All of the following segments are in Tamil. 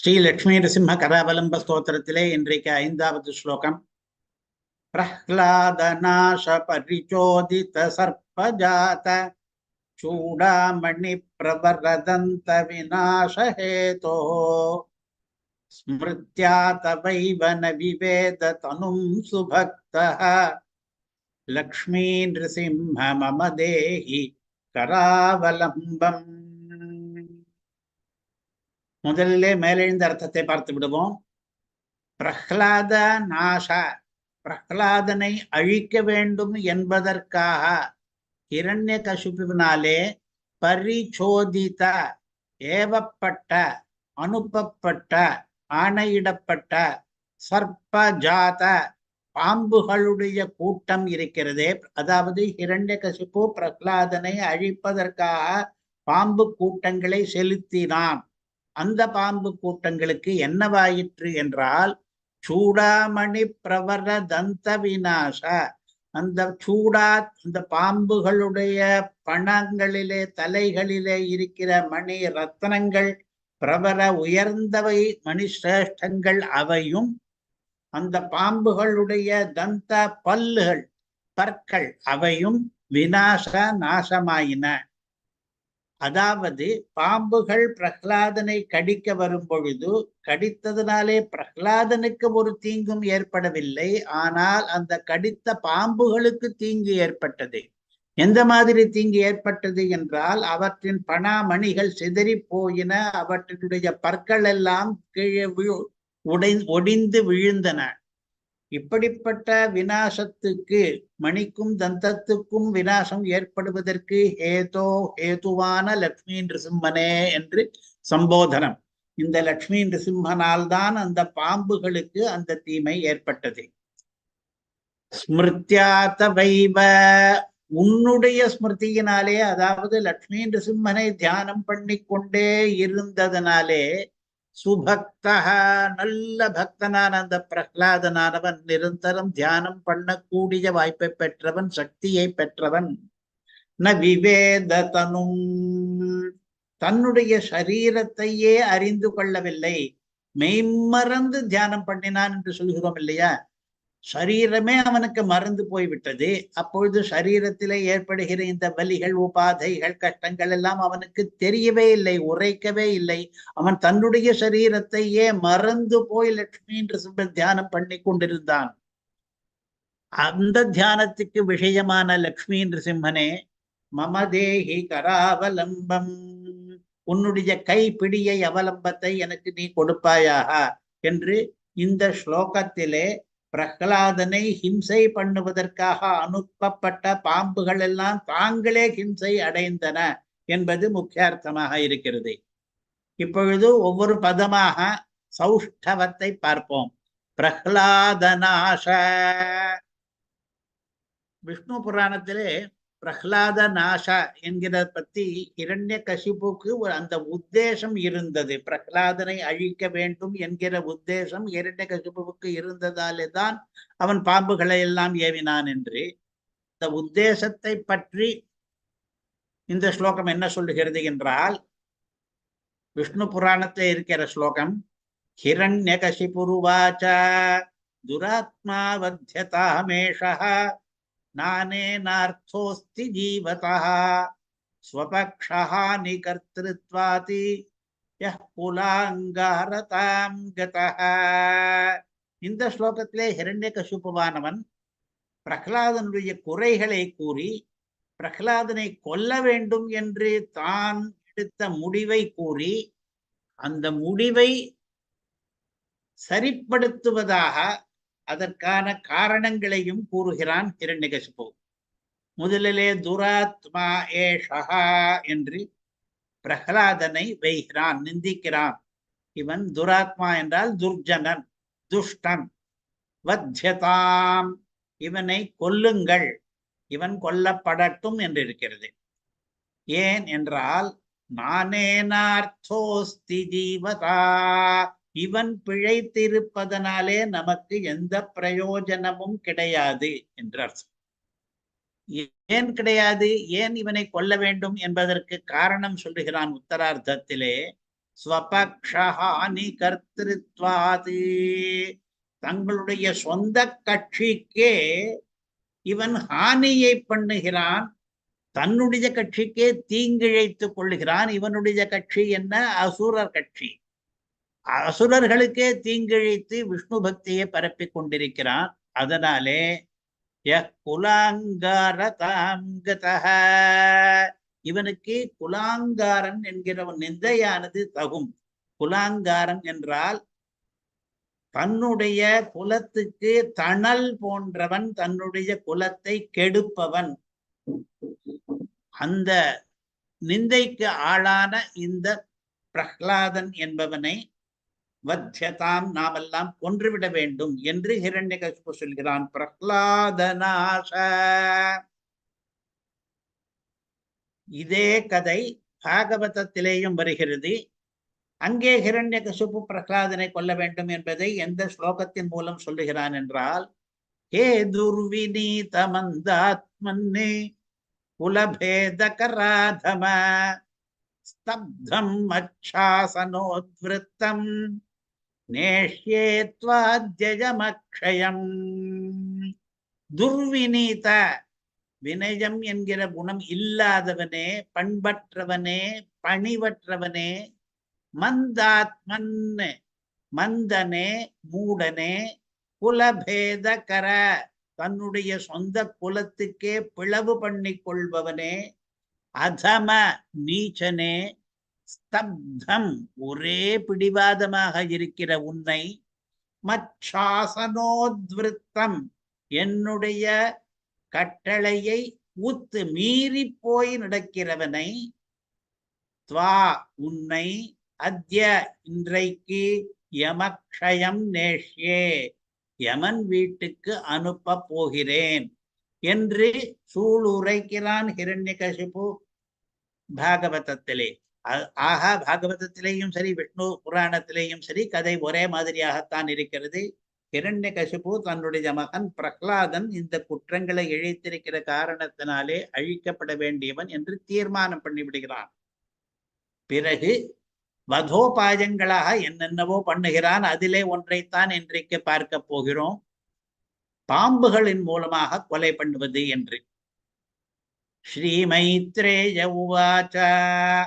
ஸ்ரீ லக்ஷ்மி நரசிம்ம கராவலம்ப ஸ்தோத்திரத்திலே இன்றைக்கு 5வது ஸ்லோகம். பிரஹ்லாதநாச பரிச்சோதித சர்ப்பஜாத சூடாமணி பிரவரதந்த விநாசஹேதோ ஸ்மிருத்யா தவைவன விவேத தனும் சுபக்தः லக்ஷ்மீ நரசிம்ம மம தேஹி கராவலம்பம். முதலிலே மேலெழுந்த அர்த்தத்தை பார்த்து விடுவோம். பிரஹ்லாத நாச, பிரஹ்லாதனை அழிக்க வேண்டும் என்பதற்காக ஹிரண்யகசிபுவினாலே பரிச்சோதித, ஏவப்பட்ட, அனுப்பப்பட்ட, ஆணையிடப்பட்ட சர்ப்பஜாத, பாம்புகளுடைய கூட்டம் இருக்கிறதே. அதாவது ஹிரண்யகசிபு பிரஹ்லாதனை அழிப்பதற்காக பாம்பு கூட்டங்களை செலுத்தினான். அந்த பாம்பு கூட்டங்களுக்கு என்னவாயிற்று என்றால், சூடாமணி பிரவர தந்த விநாச, அந்த சூடா, அந்த பாம்புகளுடைய பணங்களிலே தலைகளிலே இருக்கிற மணி ரத்னங்கள், பிரபல உயர்ந்தவை மணிசிரேஷ்டங்கள், அவையும் அந்த பாம்புகளுடைய தந்த பல்லுகள், பற்கள், அவையும் விநாச நாசமாயின. அதாவது பாம்புகள் பிரஹ்லாதனை கடிக்க வரும் பொழுது கடித்ததினாலே பிரஹ்லாதனுக்கு ஒரு தீங்கும் ஏற்படவில்லை. ஆனால் அந்த கடித்த பாம்புகளுக்கு தீங்கு ஏற்பட்டது. எந்த மாதிரி தீங்கு ஏற்பட்டது என்றால், அவற்றின் பணாமணிகள் சிதறி போயின, அவற்றினுடைய பற்கள் எல்லாம் கீழே ஒடிந்து விழுந்தன. இப்படிப்பட்ட விநாசத்துக்கு, மணிக்கும் தந்தத்துக்கும் விநாசம் ஏற்படுவதற்கு ஹேதுவான லக்ஷ்மி நிருசிம்மனே என்று சம்போதனம். இந்த லக்ஷ்மி நிருசிம்மனால் தான் அந்த பாம்புகளுக்கு அந்த தீமை ஏற்பட்டது. ஸ்மிருத்யாத வைவ, உன்னுடைய ஸ்மிருதியினாலே, அதாவது லக்ஷ்மி நிருசிம்மனை தியானம் பண்ணி கொண்டே இருந்ததனாலே, சுபக்தஹ, நல்ல பக்தனான அந்த பிரஹ்லாதனானவன், நிரந்தரம் தியானம் பண்ணக்கூடிய வாய்ப்பை பெற்றவன், சக்தியை பெற்றவன். ந விவேத தனும், தன்னுடைய சரீரத்தையே அறிந்து கொள்ளவில்லை, மெய்மறந்து தியானம் பண்ணினான் என்று சொல்கிறோம் இல்லையா. சரீரமே அவனுக்கு மறந்து போய்விட்டது. அப்பொழுது சரீரத்திலே ஏற்படுகிற இந்த வலிகள், உபாதைகள், கஷ்டங்கள் எல்லாம் அவனுக்கு தெரியவே இல்லை, உரைக்கவே இல்லை. அவன் தன்னுடைய சரீரத்தையே மறந்து போய் லட்சுமி என்று தியானம் பண்ணி கொண்டிருந்தான். அந்த தியானத்துக்கு விஷயமான லக்ஷ்மி நிருசிம்மனே, மமதேஹி கராவலம்பம், உன்னுடைய கைப்பிடியை, அவலம்பத்தை எனக்கு நீ கொடுப்பாயாக என்று இந்த ஸ்லோகத்திலே பிரஹ்லாதனை ஹிம்சை பண்ணுவதற்காக அனுப்பப்பட்ட பாம்புகள் எல்லாம் தாங்களே ஹிம்சை அடைந்தன என்பது முக்கியார்த்தமாக இருக்கிறது. இப்பொழுது ஒவ்வொரு பதமாக சௌஷ்டவத்தை பார்ப்போம். பிரஹ்லாதநாச, விஷ்ணு புராணத்திலே பிரஹ்லாத நாச என்கிற பத்தி ஹிரண்யகசிபுக்கு அந்த உத்தேசம் இருந்தது. பிரஹ்லாதனை அழிக்க வேண்டும் என்கிற உத்தேசம் ஹிரண்யகசிபுவுக்கு இருந்ததாலே தான் அவன் பாம்புகளை எல்லாம் ஏவினான் என்று. இந்த உத்தேசத்தை பற்றி இந்த ஸ்லோகம் என்ன சொல்லுகிறது என்றால், விஷ்ணு புராணத்தில் இருக்கிற ஸ்லோகம். ஹிரண்யகசிபுருவாச்ச துராத்மா வத்யதாமேஷः நானேனார்த்தோஸ்தி ஜீவதः ஸ்வபக்ஷஹானி கர்த்ருத்வாதி யஹ் புலாங்காரதாம் கதஹ. இந்த ஸ்லோகத்திலே ஹிரண்யகசிபுவானவன் பிரஹ்லாதனுடைய குறைகளை கூறி, பிரஹ்லாதனை கொல்ல வேண்டும் என்று தான் எடுத்த முடிவை கூறி, அந்த முடிவை சரிப்படுத்துவதாக அதற்கான காரணங்களையும் கூறுகிறான் ஹிரண்யகசிபு. முதலிலே துராத்மா ஏஷஹா என்று பிரஹ்லாதனை வைகிறான், நிந்திக்கிறான். இவன் துராத்மா என்றால் துர்ஜனன், துஷ்டன். வத்யதாம், இவனை கொல்லுங்கள், இவன் கொல்லப்படட்டும் என்று இருக்கிறது. ஏன் என்றால், நானேனார்த்தோஸ்தி ஜீவதா, இவன் பிழைத்திருப்பதனாலே நமக்கு எந்த பிரயோஜனமும் கிடையாது என்று அர்த்தம். ஏன் கிடையாது, ஏன் இவனை கொல்ல வேண்டும் என்பதற்கு காரணம் சொல்லுகிறான் உத்தரார்த்தத்திலே. ஸ்வபக்ஷஹானி கர்த்திருத்வாது, தங்களுடைய சொந்த கட்சிக்கே இவன் ஹானியை பண்ணுகிறான், தன்னுடைய கட்சிக்கே தீங்கிழைத்துக் கொள்ளுகிறான். இவனுடைய கட்சி என்ன? அசுரர் கட்சி. அசுரர்களுக்கே தீங்கிழைத்து விஷ்ணு பக்தியை பரப்பிக் கொண்டிருக்கிறான். அதனாலே இவனுக்கு குலாங்காரன் என்கிற நிந்தையானது தகும். குலாங்காரன் என்றால் தன்னுடைய குலத்துக்கு தணல் போன்றவன், தன்னுடைய குலத்தை கெடுப்பவன். அந்த நிந்தைக்கு ஆளான இந்த பிரஹ்லாதன் என்பவனை வத்யதாம், நாமெல்லாம் கொன்றுவிட வேண்டும் என்று ஹிரண்யகசிபு சொல்கிறான். பிரஹ்லாதநாச. இதே கதை பாகவதத்திலேயும் வருகிறது. அங்கே ஹிரண்யகசிபு பிரஹ்லாதனை கொல்ல வேண்டும் என்பதை எந்த ஸ்லோகத்தின் மூலம் சொல்லுகிறான் என்றால், ஹே துர்விநீத மந்தாத்மன்னே குலபேதகராதம ஸ்தப்தம் அச்சாசனோத்விருத்தம் நேஷ்யே த்வாத்யஜமக்ஷயம். துர்விநீத, வினயம் என்கிற குணம் இல்லாதவனே, பண்பற்றவனே, பணிவற்றவனே, மந்தாத்மன், மந்தனே, மூடனே, குலபேதகர, தன்னுடைய சொந்த குலத்துக்கே பிளவு பண்ணி கொள்பவனே, அதம, நீச்சனே, ஸ்தப்தம், ஒரே பிடிவாதமாக இருக்கிற உன்னை, மச்சாசனோத்விருத்தம், என்னுடைய கட்டளையை ஊத்து மீறி போய் நடக்கிறவனை, துவா, உன்னை, அத்ய, இன்றைக்கு, யமக்ஷயம் நேஷ்யே, யமன் வீட்டுக்கு அனுப்ப போகிறேன் என்று சூளுரைக்கிறான் ஹிரண்யகசிபு பாகவதத்திலே. ஆக பாகவதத்திலேயும் சரி விஷ்ணு புராணத்திலேயும் சரி கதை ஒரே மாதிரியாகத்தான் இருக்கிறது. ஹிரண்யகசிபு தன்னுடைய மகன் பிரஹ்லாதன் இந்த குற்றங்களை இழைத்திருக்கிற காரணத்தினாலே அழிக்கப்பட வேண்டியவன் என்று தீர்மானம் பண்ணிவிடுகிறான். பிறகு வதோபாயங்களாக என்னென்னவோ பண்ணுகிறான். அதிலே ஒன்றைத்தான் இன்றைக்கு பார்க்க போகிறோம், பாம்புகளின் மூலமாக கொலை பண்ணுவது என்று. ஸ்ரீ மைத்ரேய உவாச்ச.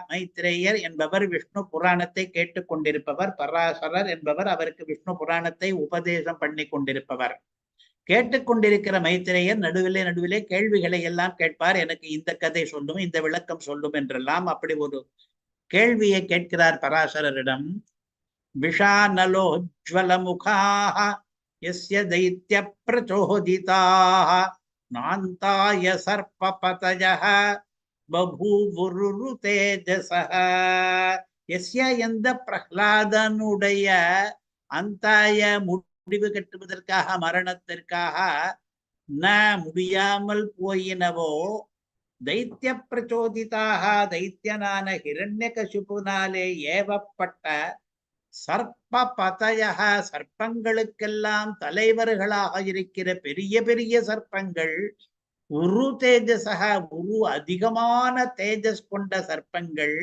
மைத்ரேயர் என்பவர் விஷ்ணு புராணத்தை கேட்டுக்கொண்டிருப்பவர். பராசரர் என்பவர் அவருக்கு விஷ்ணு புராணத்தை உபதேசம் பண்ணி கொண்டிருப்பவர். கேட்டுக்கொண்டிருக்கிற மைத்ரேயர் நடுவிலே நடுவிலே கேள்விகளை எல்லாம் கேட்பார். எனக்கு இந்த கதை சொல்லும், இந்த விளக்கம் சொல்லும் என்றெல்லாம். அப்படி ஒரு கேள்வியை கேட்கிறார் பராசரரிடம். விஷாநலோஜ்வலமுகாஹ யஸ்ய தைத்ய பிரச்சோதிதாஹ நாந்தாய சர்ப்பபதயஹ பபூவுரு தேஜஸஹ. யஸ்ய, எந்த பிரஹ்லாதனுடைய அந்தாய, முடிவு கட்டுவதற்காக, மரணத்திற்காக, ந முடியாமல் போயினவோ, தைத்திய பிரச்சோதிதாக, தைத்தியனான ஹிரண்யகசிபுனாலே ஏவப்பட்ட சர்ப்ப பதயக, சர்ப்பங்களுக்கெல்லாம் தலைவர்களாக இருக்கிற பெரிய பெரிய சர்ப்பங்கள், உரு தேஜசக, உரு அதிகமான தேஜஸ் கொண்ட சர்ப்பங்கள்,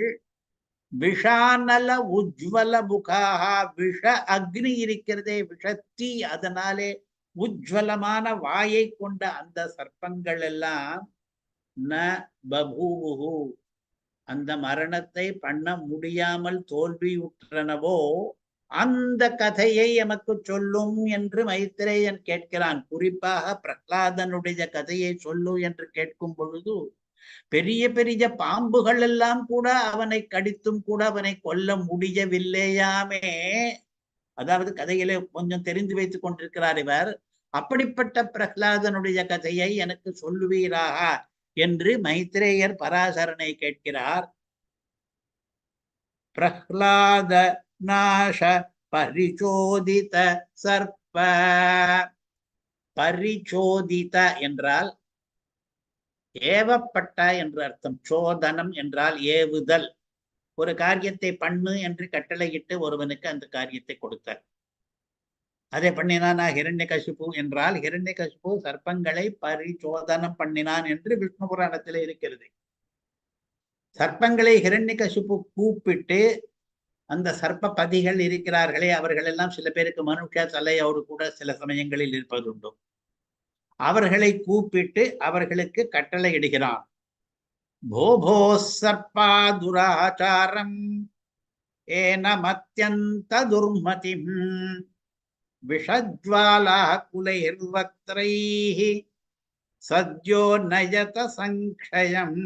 விஷானல உஜ்வல முகாக, விஷ அக்னி இருக்கிறதே, விஷத்தீ, அதனாலே உஜ்வலமான வாயை கொண்ட அந்த சர்ப்பங்கள் எல்லாம் ந பபூவுஹு, அந்த மரணத்தை பண்ண முடியாமல் தோல்வியுற்றனவோ அந்த கதையை எமக்கு சொல்லும் என்று மைத்ரேயன் கேட்கிறான். குறிப்பாக பிரஹ்லாதனுடைய கதையை சொல்லு என்று கேட்கும் பொழுது பெரிய பெரிய பாம்புகள் எல்லாம் கூட அவனை கடித்தும் கூட அவனை கொல்ல முடியவில்லையாமே. அதாவது கதையிலே கொஞ்சம் தெரிந்து வைத்துக் கொண்டிருக்கிறார் இவர். அப்படிப்பட்ட பிரஹ்லாதனுடைய கதையை எனக்கு சொல்லுவீராக என்று மைத்ரேயர் பராசரனை கேட்கிறார். பிரஹ்லாத நாச பரிச்சோதித சர்ப்ப. பரிச்சோதித என்றால் ஏவப்பட்ட என்று அர்த்தம். சோதனம் என்றால் ஏவுதல். ஒரு காரியத்தை பண்ணு என்று கட்டளையிட்டு ஒருவனுக்கு அந்த காரியத்தை கொடுத்தார். அதை பண்ணினானா ஹிரண்யகசிபு என்றால், ஹிரண்யகசிபு சர்ப்பங்களை பரிசோதனம் பண்ணினான் என்று விஷ்ணு புராணத்தில் இருக்கிறது. சர்ப்பங்களை ஹிரண்யகசிபு கூப்பிட்டு அந்த சர்ப்ப பதிகள் இருக்கிறார்களே, அவர்கள் எல்லாம் சில பேருக்கு மனுஷ தலையோடு கூட சில சமயங்களில் இருப்பதுண்டு. அவர்களை கூப்பிட்டு அவர்களுக்கு கட்டளை இடுகிறான். போபோ சர்ப்பா துராச்சாரம் ஏனமத்யந்த துர்மதிம் விஷஜ்வாலா குலைர்வக்த்ரைஹ சத்யோ நயத சங்க்ஷயம்.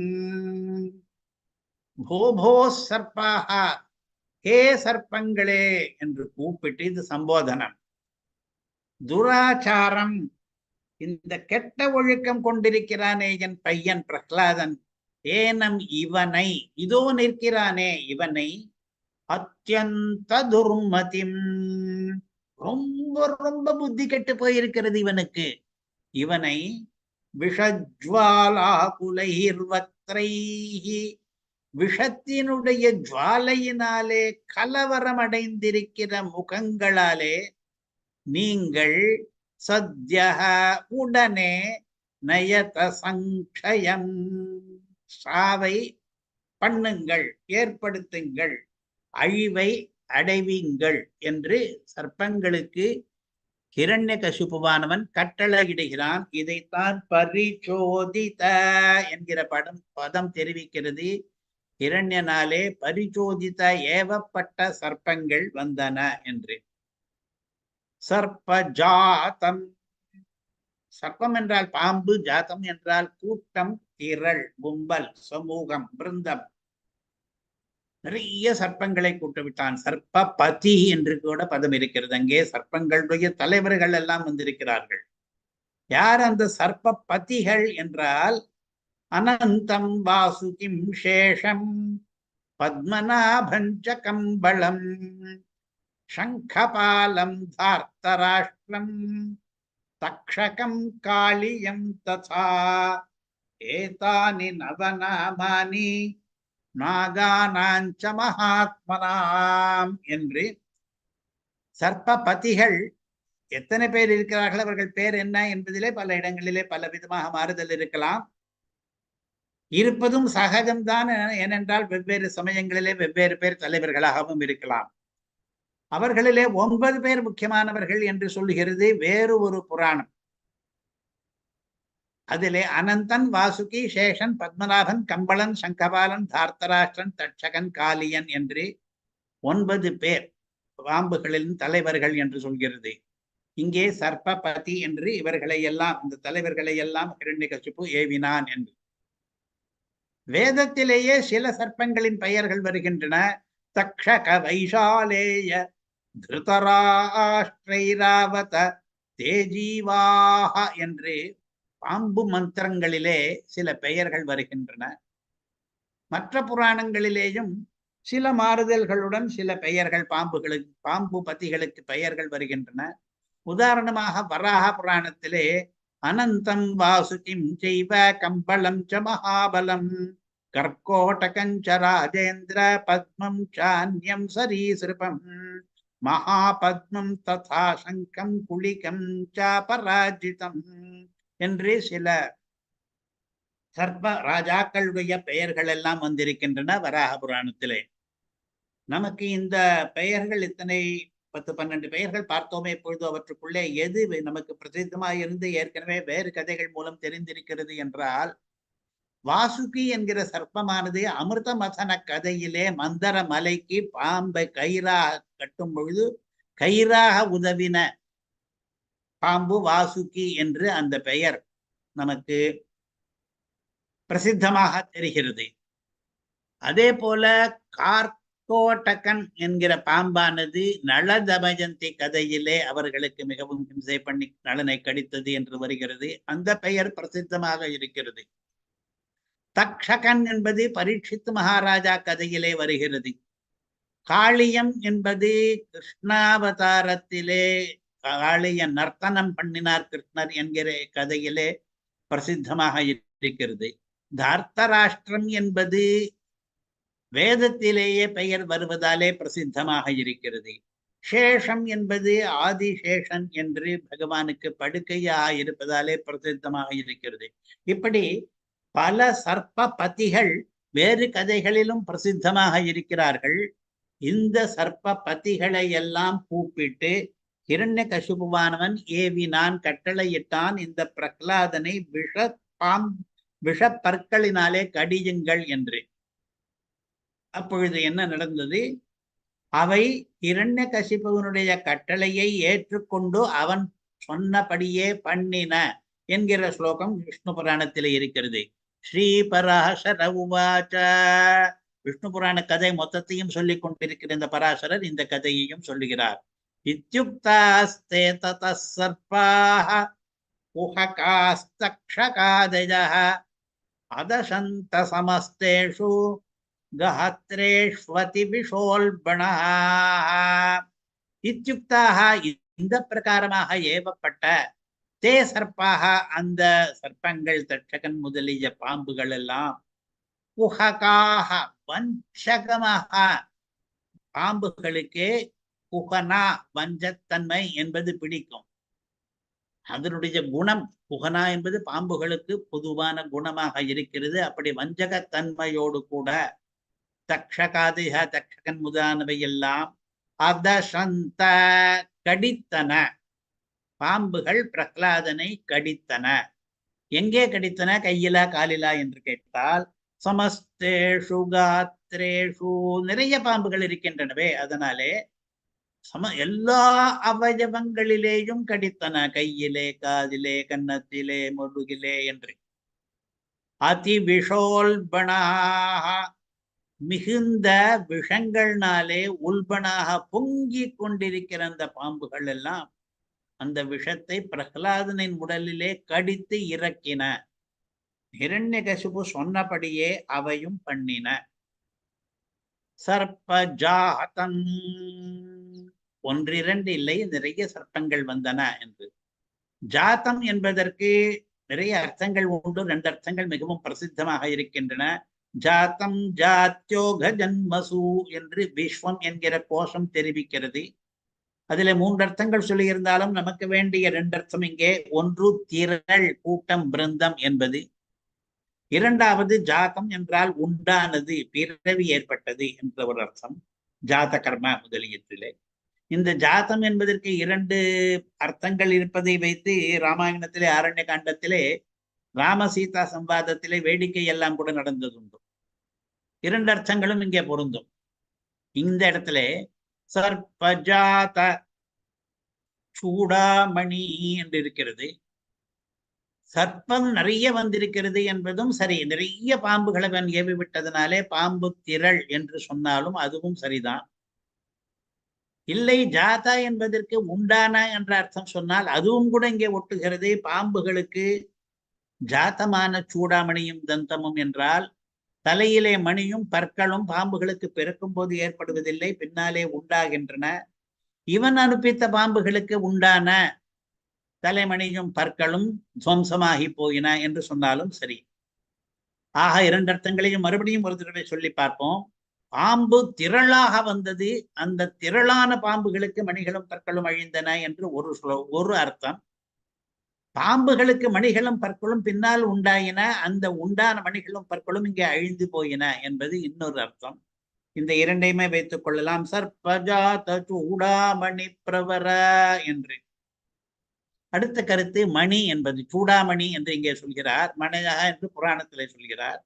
போபோ சர்ப்பாக, ஹே சர்ப்பங்களே என்று கூப்பிட்டு, இது சம்போதனம். துராச்சாரம், இந்த கெட்ட ஒழுக்கம் கொண்டிருக்கிறானே என் பையன் பிரஹ்லாதன், ஏனம் இவனை, இதோ நிற்கிறானே இவனை, அத்யந்த துர்மதிம், ரொம்ப ரொம்ப புத்தி கெட்டு போயிருக்கிறது இவனுக்கு. இவனை விஷஜ்வாலா குலைர்வக்த்ரைஹ, விஷத்தினுடைய ஜுவாலையினாலே கலவரம் அடைந்திருக்கிற முகங்களாலே நீங்கள் சத்யஹ உடனே நயத சங்ஷயம் சாவை பண்ணுங்கள், ஏற்படுத்துங்கள், அழிவை அடைவீங்கள் என்று சர்ப்பங்களுக்கு ஹிரண்யகசிபுவானவன் கட்டளையிடுகிறான். இதைத்தான் பரிச்சோதித என்கிற பதம் தெரிவிக்கிறது. ஹிரண்யனாலே பரிச்சோதித ஏவப்பட்ட சர்ப்பங்கள் வந்தன என்று. சர்ப்ப ஜாதம், சர்ப்பம் என்றால் பாம்பு, ஜாதம் என்றால் கூட்டம், திரள், கும்பல், சமூகம், பிருந்தம். நிறைய சர்ப்பங்களை கூட்டுவிட்டான். சர்ப்ப பதி என்று கூட பதம் இருக்கிறது. அங்கே சர்ப்பங்களுடைய தலைவர்கள் எல்லாம் வந்திருக்கிறார்கள். யார் அந்த சர்ப்ப பதிகள் என்றால், அனந்தம் வாசுகிம் சேஷம் பத்மநாபஞ்ச கம்பளம் சங்கபாலம் தார்த்தராஷ்டிரம் தக்ஷகம் காளியம் ததா ஏதானி நவநாமானி நாகானாஞ்ச மகாத்மனாம் என்று சர்ப்ப பதிகள் எத்தனை பேர் இருக்கிறார்கள், அவர்கள் பேர் என்ன என்பதிலே பல இடங்களிலே பல விதமாக மாறுதல் இருக்கலாம். இருப்பதும் சகஜம்தான். ஏனென்றால் வெவ்வேறு சமயங்களிலே வெவ்வேறு பேர் தலைவர்களாகவும் இருக்கலாம். அவர்களிலே 9 பேர் முக்கியமானவர்கள் என்று சொல்லுகிறது வேறு ஒரு புராணம். அதிலே அனந்தன், வாசுகி, சேஷன், பத்மநாபன், கம்பளன், சங்கபாலன், தார்த்தராஷ்டிரன், தட்சகன், காளியன் என்று 9 பேர் பாம்புகளின் தலைவர்கள் என்று சொல்கிறது. இங்கே சர்ப்பபதி என்று இவர்களை எல்லாம், இந்த தலைவர்களை எல்லாம் ஹிரண்யகசிபு ஏவினான் என்று. வேதத்திலேயே சில சர்ப்பங்களின் பெயர்கள் வருகின்றன. தக்ஷக வைஷாலேய திருதராஷ்டிரைராவத தேஜீவாஹ என்று பாம்பு மந்திரங்களிலே சில பெயர்கள் வருகின்றன. மற்ற புராணங்களிலேயும் சில மாறுதல்களுடன் சில பெயர்கள் பாம்புகளுக்கு, பாம்பு பதிகளுக்கு பெயர்கள் வருகின்றன. உதாரணமாக வராக புராணத்திலே அனந்தம் வாசுகிம் செய்வ கம்பளம் ச மகாபலம் கர்கோடகஞ்ச ராஜேந்திர பத்மம் சான்யம் சரீசிருபம் மகாபத்மம் ததா சங்கம் குளிகம் ச பராஜிதம் என்று சில சர்ப்ப ராஜாக்களுடைய பெயர்கள் எல்லாம் வந்திருக்கின்றன வராக புராணத்திலே. நமக்கு இந்த பெயர்கள் இத்தனை 10-12 பெயர்கள் பார்த்தோமே. இப்பொழுது அவற்றுக்குள்ளே எது நமக்கு பிரசித்தமாக இருந்து ஏற்கனவே வேறு கதைகள் மூலம் தெரிந்திருக்கிறது என்றால், வாசுகி என்கிற சர்ப்பமானது அமிர்த மதன கதையிலே மந்தர மலைக்கு பாம்பை கயிறாக கட்டும் பொழுது கயிறாக உதவின பாம்பு வாசுகி என்று அந்த பெயர் நமக்கு பிரசித்தமாக தெரிகிறது. அதே போல கார்கோடகன் என்கிற பாம்பானது நள தமயந்தி கதையிலே அவர்களுக்கு மிகவும் ஹிம்சை பண்ணி நளனை கடித்தது என்று வருகிறது. அந்த பெயர் பிரசித்தமாக இருக்கிறது. தக்ஷகன் என்பது பரீட்சித் மகாராஜா கதையிலே வருகிறது. காளியம் என்பது கிருஷ்ணாவதாரத்திலே காளிய நர்த்தனம் பண்ணினார் கிருஷ்ணர் என்கிற கதையிலே பிரசித்தமாக இருக்கிறது. தார்த்தராஷ்டிரம் என்பது வேதத்திலேயே பெயர் வருவதாலே பிரசித்தமாக இருக்கிறது. சேஷம் என்பது ஆதிசேஷன் என்று பகவானுக்கு படுக்கையாக இருப்பதாலே பிரசித்தமாக இருக்கிறது. இப்படி பல சர்ப்ப பதிகள் வேறு கதைகளிலும் பிரசித்தமாக இருக்கிறார்கள். இந்த சர்ப்ப பத்திகளை எல்லாம் கூப்பிட்டு ஹிரண்ய கசிபுவானவன் ஏவினான், கட்டளையிட்டான், இந்த பிரகலாதனை விஷ பற்களினாலே கடியுங்கள் என்று. அப்பொழுது என்ன நடந்தது? அவை ஹிரண்ய கசிபுவனுடைய கட்டளையை ஏற்றுக்கொண்டு அவன் சொன்னபடியே பண்ணின என்கிற ஸ்லோகம் விஷ்ணு புராணத்திலே இருக்கிறது. ஸ்ரீ பராசர உவாச்ச. விஷ்ணு புராண கதை மொத்தத்தையும் சொல்லிக் கொண்டிருக்கிற இந்த பராசரர் இந்த கதையையும் சொல்லுகிறார். இத்யுக்தாஸ்தே ததः சர்ப்பாः குஹகாஸ்தக்ஷகாதயः அதசந்த சமஸ்தேஷு கஹத்ரேஷ்வதி விஷோல்பணः. இத்யுக்தாக இந்த பிரகாரமாக ஏவப்பட்ட தே சர்ப்பாக அந்த சர்ப்பங்கள், தட்சகன் முதலிய பாம்புகள் எல்லாம் குஹகாக வஞ்சகமாக, பாம்புகளுக்கு குஹனா வஞ்சத்தன்மை என்பது பிடிக்கும். அதனுடைய குணம் குஹனா என்பது பாம்புகளுக்கு பொதுவான குணமாக இருக்கிறது. அப்படி வஞ்சகத்தன்மையோடு கூட தக்ஷகாதிக தக்ஷகன் முதலானவை எல்லாம் அதசந்த கடித்தன. பாம்புகள் பிரகலாதனை கடித்தன. எங்கே கடித்தன? கையிலா காலிலா என்று கேட்டால் சமஸ்தேஷு காத்ரேஷு, நிறைய பாம்புகள் இருக்கின்றனவே, அதனாலே எல்லா அவயவங்களிலேயும் கடித்தன. கையிலே, காதிலே, கன்னத்திலே, முதுகிலே என்று. அதி விஷோல்பணாக, மிகுந்த விஷங்கள்னாலே உல்பனாக பொங்கி கொண்டிருக்கிற அந்த பாம்புகள் எல்லாம் அந்த விஷத்தை பிரகலாதனின் உடலிலே கடித்து இறக்கின. ஹிரண்யகசிபு சொன்னபடியே அவையும் பண்ணின. சர்ப்பஜாதம், ஒன்றிரண்டு இல்லை, நிறைய சர்ப்பங்கள் வந்தன என்று. ஜாத்தம் என்பதற்கு நிறைய அர்த்தங்கள் உண்டு. ரெண்டு அர்த்தங்கள் மிகவும் பிரசித்தமாக இருக்கின்றன. ஜாத்தம் ஜாத்யோக ஜன்மசு என்று விஸ்வம் என்கிற கோஷம் தெரிவிக்கிறது. அதிலே மூன்று அர்த்தங்கள் சொல்லியிருந்தாலும் நமக்கு வேண்டிய ரெண்டு அர்த்தம் இங்கே. ஒன்று திரள், கூட்டம், பிருந்தம் என்பது. இரண்டாவது ஜாத்தம் என்றால் உண்டானது, பிறவி ஏற்பட்டது என்ற ஒரு அர்த்தம். ஜாத கர்ம முதலியத்திலே இந்த ஜாத்தம் என்பதற்கு இரண்டு அர்த்தங்கள் இருப்பதை வைத்து ராமாயணத்திலே ஆரண்ய காண்டத்திலே ராமசீதா சம்வாதத்திலே வேடிக்கை எல்லாம் கூட நடந்ததுண்டு. இரண்டு அர்த்தங்களும் இங்கே பொருந்தும். இந்த இடத்துல சர்ப்பஜாத சூடாமணி என்று இருக்கிறது. சர்ப்பம் நிறைய வந்திருக்கிறது என்பதும் சரி. நிறைய பாம்புகளை அவன் ஏவி விட்டதனாலே பாம்பு திரள் என்று சொன்னாலும் அதுவும் சரிதான். இல்லை, ஜாதா என்பதற்கு உண்டான என்ற அர்த்தம் சொன்னால் அதுவும் கூட இங்கே ஒட்டுகிறது. பாம்புகளுக்கு ஜாத்தமான சூடாமணியும் தந்தமும் என்றால் தலையிலே மணியும் பற்களும் பாம்புகளுக்கு பிறக்கும் போது ஏற்படுவதில்லை, பின்னாலே உண்டாகின்றன. இவன் அனுப்பித்த பாம்புகளுக்கு உண்டான தலைமணியும் பற்களும் துவம்சமாகி போயின என்று சொன்னாலும் சரி. ஆக இரண்டு அர்த்தங்களையும் மறுபடியும் ஒரு தடவை சொல்லி பார்ப்போம். பாம்பு திரளாக வந்தது, அந்த திரளான பாம்புகளுக்கு மணிகளும் பற்களும் அழிந்தன என்று ஒரு அர்த்தம். பாம்புகளுக்கு மணிகளும் பற்களும் பின்னால் உண்டாயின, அந்த உண்டான மணிகளும் பற்களும் இங்கே அழிந்து போயின என்பது இன்னொரு அர்த்தம். இந்த இரண்டையுமே வைத்துக் கொள்ளலாம். சர்ப்பஜாத சூடாமணி பிரவர என்று. அடுத்த கருத்து மணி என்பது சூடாமணி என்று இங்கே சொல்கிறார், மணியா என்று புராணத்திலே சொல்கிறார்.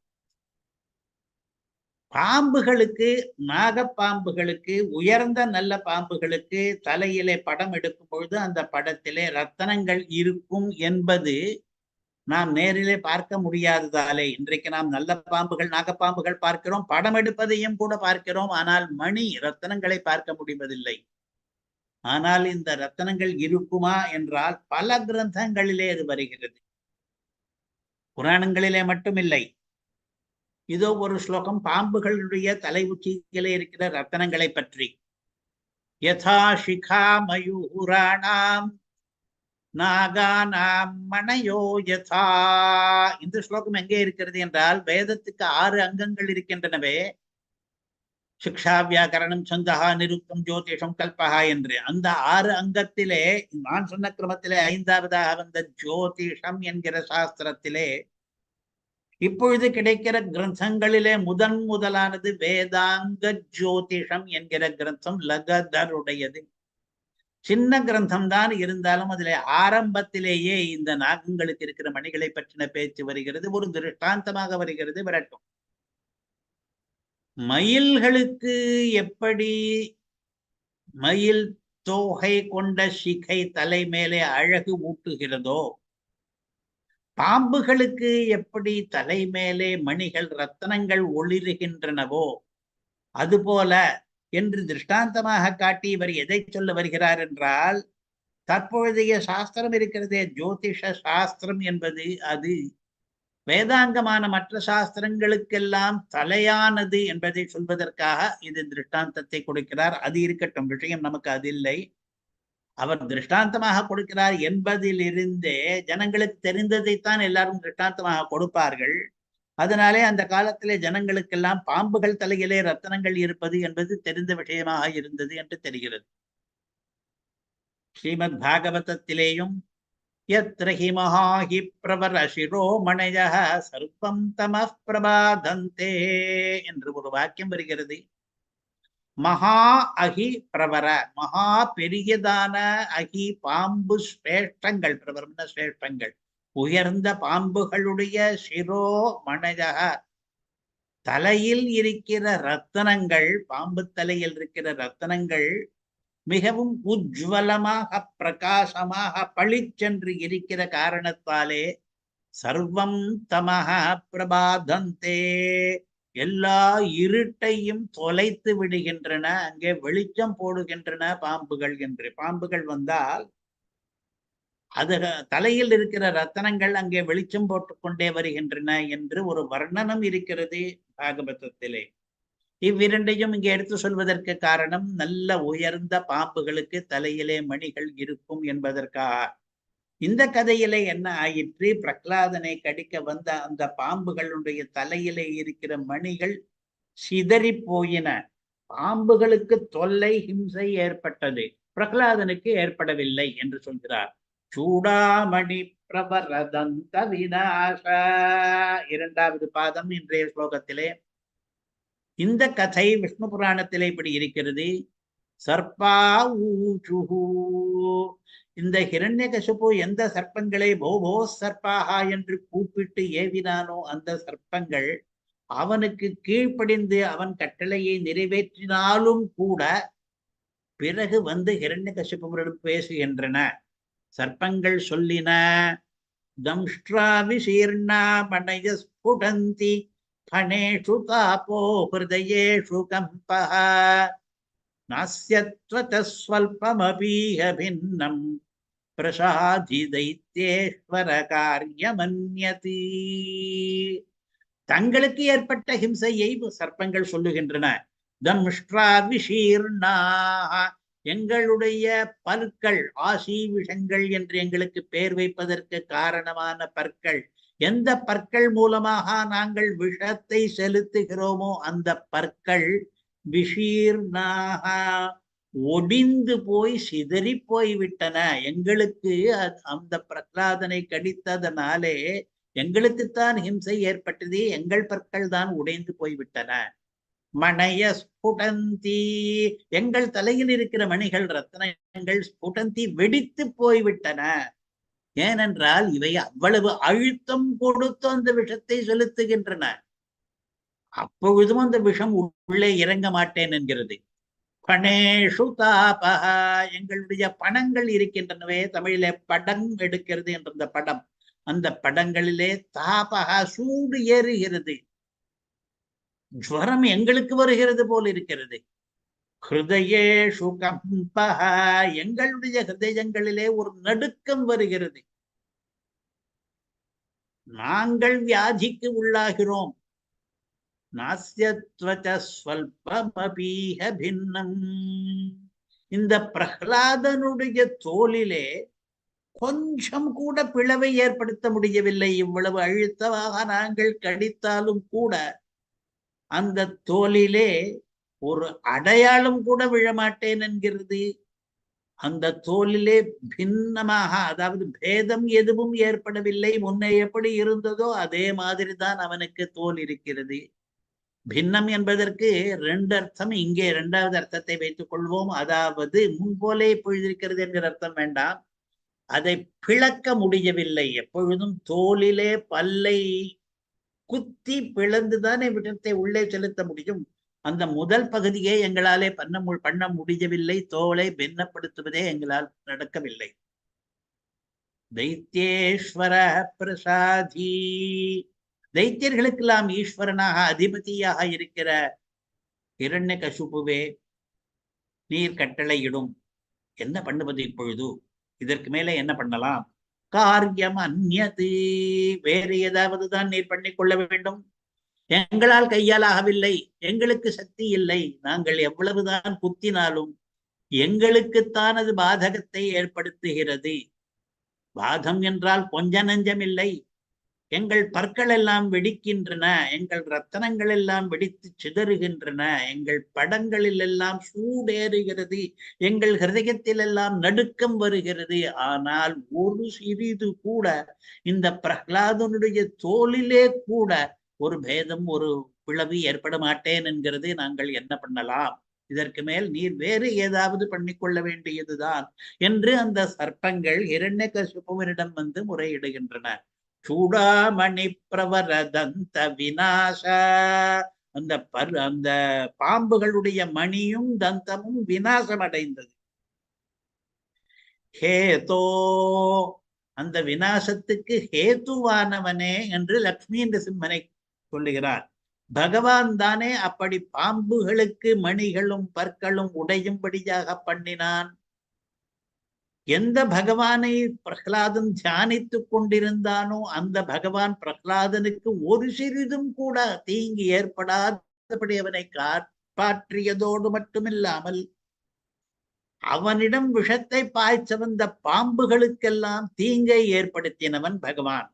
பாம்புகளுக்கு, நாகப்பாம்புகளுக்கு, உயர்ந்த நல்ல பாம்புகளுக்கு தலையிலே படம் எடுக்கும் பொழுது அந்த படத்திலே ரத்தனங்கள் இருக்கும் என்பது நாம் நேரிலே பார்க்க முடியாததாலே இன்றைக்கு நாம் நல்ல பாம்புகள், நாகப்பாம்புகள் பார்க்கிறோம், படம் எடுப்பதையும் கூட பார்க்கிறோம். ஆனால் மணி, ரத்தனங்களை பார்க்க முடிவதில்லை. ஆனால் இந்த ரத்தனங்கள் இருக்குமா என்றால் பல கிரந்தங்களிலே அது வருகிறது, புராணங்களிலே மட்டுமில்லை. இதோ ஒரு ஸ்லோகம் பாம்புகளுடைய தலை உச்சியிலே இருக்கிற ரத்தனங்களை பற்றி. யதா சிகா மயூராணாம் நாகானாம் மணயோ யதா. இந்த ஸ்லோகம் எங்கே இருக்கிறது என்றால் வேதத்துக்கு 6 அங்கங்கள் இருக்கின்றனவே. சிக்ஷா, வியாக்கரணம், சந்தகா, நிருக்தம், ஜோதிஷம், கல்பகா என்று. அந்த 6 அங்கத்திலே நான் சொன்ன கிரமத்திலே 5வதாக வந்த ஜோதிஷம் என்கிற சாஸ்திரத்திலே இப்பொழுது கிடைக்கிற கிரந்தங்களிலே முதலானது வேதாங்க ஜோதிஷம் என்கிற கிரந்தம் லகதருடையது. சின்ன கிரந்தம் தான், இருந்தாலும் அதிலே ஆரம்பத்திலேயே இந்த நாகங்களுக்கு இருக்கிற மணிகளை பற்றின பேச்சு வருகிறது. ஒரு திருஷ்டாந்தமாக வருகிறது. விரட்டும். மயில்களுக்கு எப்படி மயில் தோகை கொண்ட சிகை தலை மேலே அழகு ஊட்டுகிறதோ, பாம்புகளுக்கு எப்படி தலை மேலே மணிகள் ரத்தனங்கள் ஒளிருகின்றனவோ, அதுபோல என்று திருஷ்டாந்தமாக காட்டி இவர் எதை சொல்ல வருகிறார் என்றால், தற்பொழுதைய சாஸ்திரம் இருக்கிறதே, ஜோதிஷ சாஸ்திரம் என்பது அது வேதாங்கமான மற்ற சாஸ்திரங்களுக்கெல்லாம் தலையானது என்பதை சொல்வதற்காக இது திருஷ்டாந்தத்தை கொடுக்கிறார். அது இருக்கட்டும், விஷயம் நமக்கு அது இல்லை. அவர் திருஷ்டாந்தமாக கொடுக்கிறார் என்பதிலிருந்தே ஜனங்களுக்கு தெரிந்ததைத்தான் எல்லாரும் திருஷ்டாந்தமாக கொடுப்பார்கள். அதனாலே அந்த காலத்திலே ஜனங்களுக்கெல்லாம் பாம்புகள் தலையிலே ரத்தனங்கள் இருப்பது என்பது தெரிந்த விஷயமாக இருந்தது என்று தெரிகிறது. ஸ்ரீமத் பாகவதத்திலேயும் யத்ரஹி மகாஹி பிரவர சிரோமணயः சர்வம் தமః பிரபாதந்தே என்று ஒரு வாக்கியம் வருகிறது. மகா அகி பிரவர, மகா பெரியதான அகி பாம்பு சிரேஷ்டங்கள், பிரவரம்ன சிரேஷ்டங்கள், உயர்ந்த பாம்புகளுடைய சிரோமணயः தலையில் இருக்கிற ரத்தனங்கள், பாம்பு தலையில் இருக்கிற ரத்தனங்கள் மிகவும் உஜ்வலமாக பிரகாசமாக பளிச்சென்று இருக்கிற காரணத்தாலே சர்வம் தமஹ பிரபாதந்தே, எல்லா இருட்டையும் தொலைத்து விடுகின்றன, அங்கே வெளிச்சம் போடுகின்றன பாம்புகள் என்று. பாம்புகள் வந்தால் அது தலையில் இருக்கிற ரத்தனங்கள் அங்கே வெளிச்சம் போட்டுக்கொண்டே வருகின்றன என்று ஒரு வர்ணனம் இருக்கிறது பாகவதத்திலே. இவ்விரண்டையும் இங்கே எடுத்து சொல்வதற்கு காரணம், நல்ல உயர்ந்த பாம்புகளுக்கு தலையிலே மணிகள் இருக்கும் என்பதற்காக. இந்த கதையிலே என்ன ஆயிற்று, பிரகலாதனை கடிக்க வந்த அந்த பாம்புகளுடைய தலையிலே இருக்கிற மணிகள் சிதறி போயின. பாம்புகளுக்கு தொல்லை, ஹிம்சை ஏற்பட்டது, பிரகலாதனுக்கு ஏற்படவில்லை என்று சொல்கிறார். சூடாமணி பிரபரதந்த விநாச, இரண்டாவது பாதம் இன்றைய ஸ்லோகத்திலே. இந்த கதை விஷ்ணு புராணத்திலே இப்படி இருக்கிறது. சர்பா ஊச்சுஹு, இந்த ஹிரண்யகசிபு எந்த சர்ப்பங்களை போபோ சர்பாகா என்று கூப்பிட்டு ஏவினானோ அந்த சர்ப்பங்கள் அவனுக்கு கீழ்ப்படிந்து அவன் கட்டளையை நிறைவேற்றினாலும் கூட பிறகு வந்து ஹிரண்யகசிபுவிடம் பேசுகின்றன. சர்ப்பங்கள் சொல்லின, தம்ஷ்ட்ரா விசீர்ணா மணய ஸ்புடந்தி ஃபணேஷு தாபோ ஹிருதயேஷு கம்பஹ நாஸ்யத்வத ஸ்வல்பமபீஹ பின்னம் பிரசாதி தைத்யேஸ்வர காரியமன்யதி. தங்களுக்கு ஏற்பட்ட ஹிம்சையை சர்ப்பங்கள் சொல்லுகின்றன. தம்ஷ்ட்ரா விசீர்ணா, எங்களுடைய பற்கள், ஆசி விஷங்கள் என்று எங்களுக்கு பெயர் வைப்பதற்கு காரணமான பற்கள், எந்த பற்கள் மூலமாக நாங்கள் விஷத்தை செலுத்துகிறோமோ அந்த பற்கள் விஷீர்ணாக ஒடிந்து போய் சிதறி போய்விட்டன. எங்களுக்கு அந்த பிரகலாதனை கடித்ததனாலே எங்களுக்குத்தான் ஹிம்சை ஏற்பட்டது, எங்கள் பற்கள் தான் உடைந்து போய்விட்டன. மணய ஸ்புடந்தி, எங்கள் தலையில் இருக்கிற மணிகள் ரத்னங்கள் ஸ்புடந்தி வெடித்து போய்விட்டன. ஏனென்றால் இவை அவ்வளவு அழுத்தம் கொடுத்து அந்த விஷத்தை செலுத்துகின்றன. அப்பொழுதும் அந்த விஷம் உள்ளே இறங்க மாட்டேன் என்கிறது. பணேஷு தாபஹ, எங்களுடைய பணங்கள் இருக்கின்றனவே, தமிழிலே படம் எடுக்கிறது என்ற அந்த படம், அந்த படங்களிலே தாபஹ சூடு ஏறுகிறது, ஜுவரம் எங்களுக்கு வருகிறது போல் இருக்கிறது. ஹிருதயேஷு கம்பஹ, எங்களுடைய ஹிருதயங்களிலே ஒரு நடுக்கம் வருகிறது, நாங்கள் வியாதிக்கு உள்ளாகிறோம். நாஸ்யத்வத ஸ்வல்பமபீஹ பின்னம், இந்த பிரகலாதனுடைய தோலிலே கொஞ்சம் கூட பிளவை ஏற்படுத்த முடியவில்லை. இவ்வளவு அழுத்தமாக நாங்கள் கடித்தாலும் கூட அந்த தோலிலே ஒரு அடையாளம் கூட விழமாட்டேன் என்கிறது. அந்த தோலிலே பின்னமாக, அதாவது பேதம் எதுவும் ஏற்படவில்லை. முன்னே எப்படி இருந்ததோ அதே மாதிரிதான் அவனுக்கு தோல் இருக்கிறது. பின்னம் என்பதற்கு ரெண்டு அர்த்தம். இங்கே இரண்டாவது அர்த்தத்தை வைத்துக் கொள்வோம். அதாவது முன்போலே இப்பொழுதிருக்கிறது என்கிற அர்த்தம் வேண்டாம். அதை பிளக்க முடியவில்லை. எப்பொழுதும் தோலிலே பல்லை குத்தி பிளந்துதானே விஷத்தை உள்ளே செலுத்த முடியும். அந்த முதல் பகுதியை எங்களாலே பண்ண முடியவில்லை. தோலை பின்னப்படுத்துவதே எங்களால் நடக்கவில்லை. தைத்தியேஸ்வர பிரசாதி, தைத்தியர்களுக்கெல்லாம் ஈஸ்வரனாக அதிபதியாக இருக்கிற ஹிரண்யகசிபுவே, நீர் கட்டளையிடும். என்ன பண்ணுவது இப்பொழுது? இதற்கு மேலே என்ன பண்ணலாம்? காரியம் அந்நியது, வேறு ஏதாவது தான் நீர் பண்ணிக்கொள்ள வேண்டும். எங்களால் கையால் ஆகவில்லை, எங்களுக்கு சக்தி இல்லை. நாங்கள் எவ்வளவுதான் குத்தினாலும் எங்களுக்குத்தான் அது பாதகத்தை ஏற்படுத்துகிறது. பாதம் என்றால் கொஞ்ச நஞ்சம் இல்லை. எங்கள் பற்கள் எல்லாம் வெடிக்கின்றன, எங்கள் ரத்தனங்கள் எல்லாம் வெடித்து சிதறுகின்றன, எங்கள் படங்களில் எல்லாம் சூடேறுகிறது, எங்கள் ஹிருதயத்தில் எல்லாம் நடுக்கம் வருகிறது. ஆனால் ஒரு சிறிது கூட இந்த பிரகலாதனுடைய தோலிலே கூட ஒரு பேதம், ஒரு பிளவு ஏற்பட மாட்டேன் என்கிறது. நாங்கள் என்ன பண்ணலாம்? இதற்கு மேல் நீர் வேறு ஏதாவது பண்ணிக்கொள்ள வேண்டியதுதான் என்று அந்த சர்ப்பங்கள் ஹிரண்யகசிபுவினிடம் வந்து முறையிடுகின்றன. சூடாமணி பிரவரதந்த விநாச, அந்த பாம்புகளுடைய மணியும் தந்தமும் விநாசம் அடைந்தது. ஹேதோ, அந்த விநாசத்துக்கு ஹேத்துவானவனே என்று லக்ஷ்மி நரசிம்மனை சொல்லுகிறார். பகவான் தானே அப்படி பாம்புகளுக்கு மணிகளும் பற்களும் உடையும்படியாக பண்ணினான். எந்த பகவானை பிரகலாதன் தியானித்துக் கொண்டிருந்தானோ அந்த பகவான் பிரகலாதனுக்கு ஒரு சிறிதும் கூட தீங்கு ஏற்படாதபடி அவனை காப்பாற்றியதோடு மட்டுமில்லாமல் அவனிடம் விஷத்தை பாய்ச்ச வந்த பாம்புகளுக்கெல்லாம் தீங்கை ஏற்படுத்தினவன் பகவான்.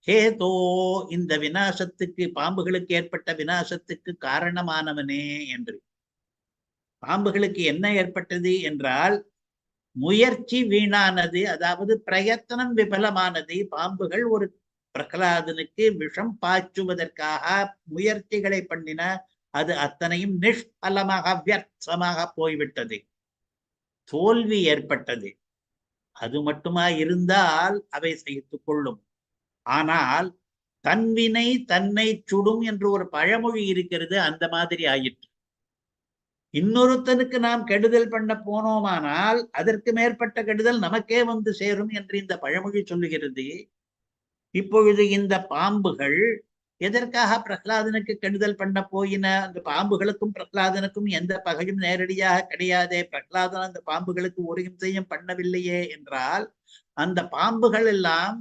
ஹேதோ, இந்த விநாசத்துக்கு, பாம்புகளுக்கு ஏற்பட்ட விநாசத்துக்கு காரணமானவனே என்று. பாம்புகளுக்கு என்ன ஏற்பட்டது என்றால் முயற்சி வீணானது, அதாவது பிரயத்தனம் விபலமானது. பாம்புகள் ஒரு பிரகலாதனுக்கு விஷம் பாய்ச்சுவதற்காக முயற்சிகளை பண்ணின, அது அத்தனையும் நிஷ்பலமாக வியர்த்தமாக போய்விட்டது, தோல்வி ஏற்பட்டது. அது மட்டுமா இருந்தால் அவை சகித்துக் கொள்ளும். ஆனால் தன்வினை தன்னை சுடும் என்று ஒரு பழமொழி இருக்கிறது, அந்த மாதிரி ஆயிற்று. இன்னொருத்தனுக்கு நாம் கெடுதல் பண்ண போனோமானால் அதற்கு மேற்பட்ட கெடுதல் நமக்கே வந்து சேரும் என்று இந்த பழமொழி சொல்லுகிறது. இப்பொழுது இந்த பாம்புகள் எதற்காக பிரகலாதனுக்கு கெடுதல் பண்ண போயின? அந்த பாம்புகளுக்கும் பிரகலாதனுக்கும் எந்த பகையும் நேரடியாக கிடையாதே. பிரகலாதன் அந்த பாம்புகளுக்கு ஒரு இம்சையும் பண்ணவில்லையே என்றால், அந்த பாம்புகள் எல்லாம்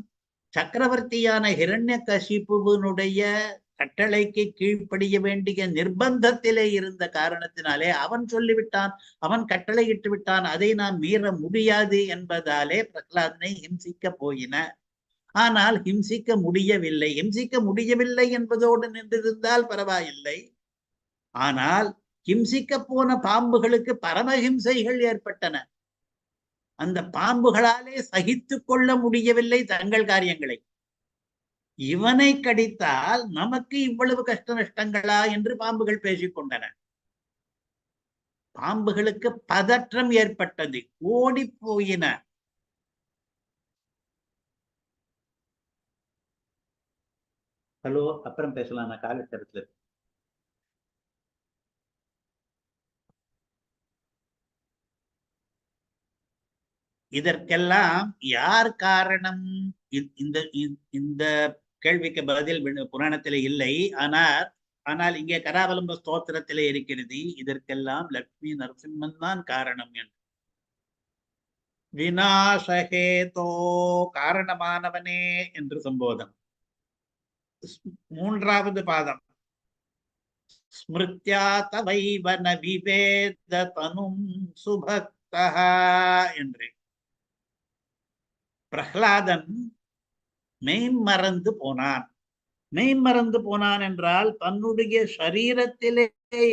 சக்கரவர்த்தியான ஹிரண்யகசிபுவினுடைய கட்டளைக்கு கீழ்ப்படிய வேண்டிய நிர்பந்தத்திலே இருந்த காரணத்தினாலே அவன் சொல்லிவிட்டான், அவன் கட்டளையிட்டு விட்டான், அதை நாம் மீற முடியாது என்பதாலே பிரகலாதனை ஹிம்சிக்க போயின. ஆனால் ஹிம்சிக்க முடியவில்லை. ஹிம்சிக்க முடியவில்லை என்பதோடு நின்றிருந்தால் பரவாயில்லை. ஆனால் ஹிம்சிக்க போன பாம்புகளுக்கு பரமஹிம்சைகள் ஏற்பட்டன. அந்த பாம்புகளாலே சகித்து கொள்ள முடியவில்லை தங்கள் காரியங்களை. இவனை கடித்தால் நமக்கு இவ்வளவு கஷ்ட நஷ்டங்களா என்று பாம்புகள் பேசிக்கொண்டன. பாம்புகளுக்கு பதற்றம் ஏற்பட்டது, ஓடி போயின. ஹலோ, அப்புறம் பேசலாம், நான் காலத்தரத்துல. இதற்கெல்லாம் யார் காரணம்? இந்த கேள்விக்கு பதில் புராணத்திலே இல்லை. ஆனால் இங்கே கராவலம்ப ஸ்தோத்திரத்திலே இருக்கிறது. இதற்கெல்லாம் லக்ஷ்மி நரசிம்மன் தான் காரணம் என்று. விநாசகேதோ, காரணமானவனே என்று சம்போதம். மூன்றாவது பாதம், ஸ்மிருத்யா தவைவன விவேத தனும் சுபக்தா என்று. பிரகலாதன் மெய்மறந்து போனான். மெய்மறந்து போனான் என்றால் தன்னுடைய சரீரத்திலே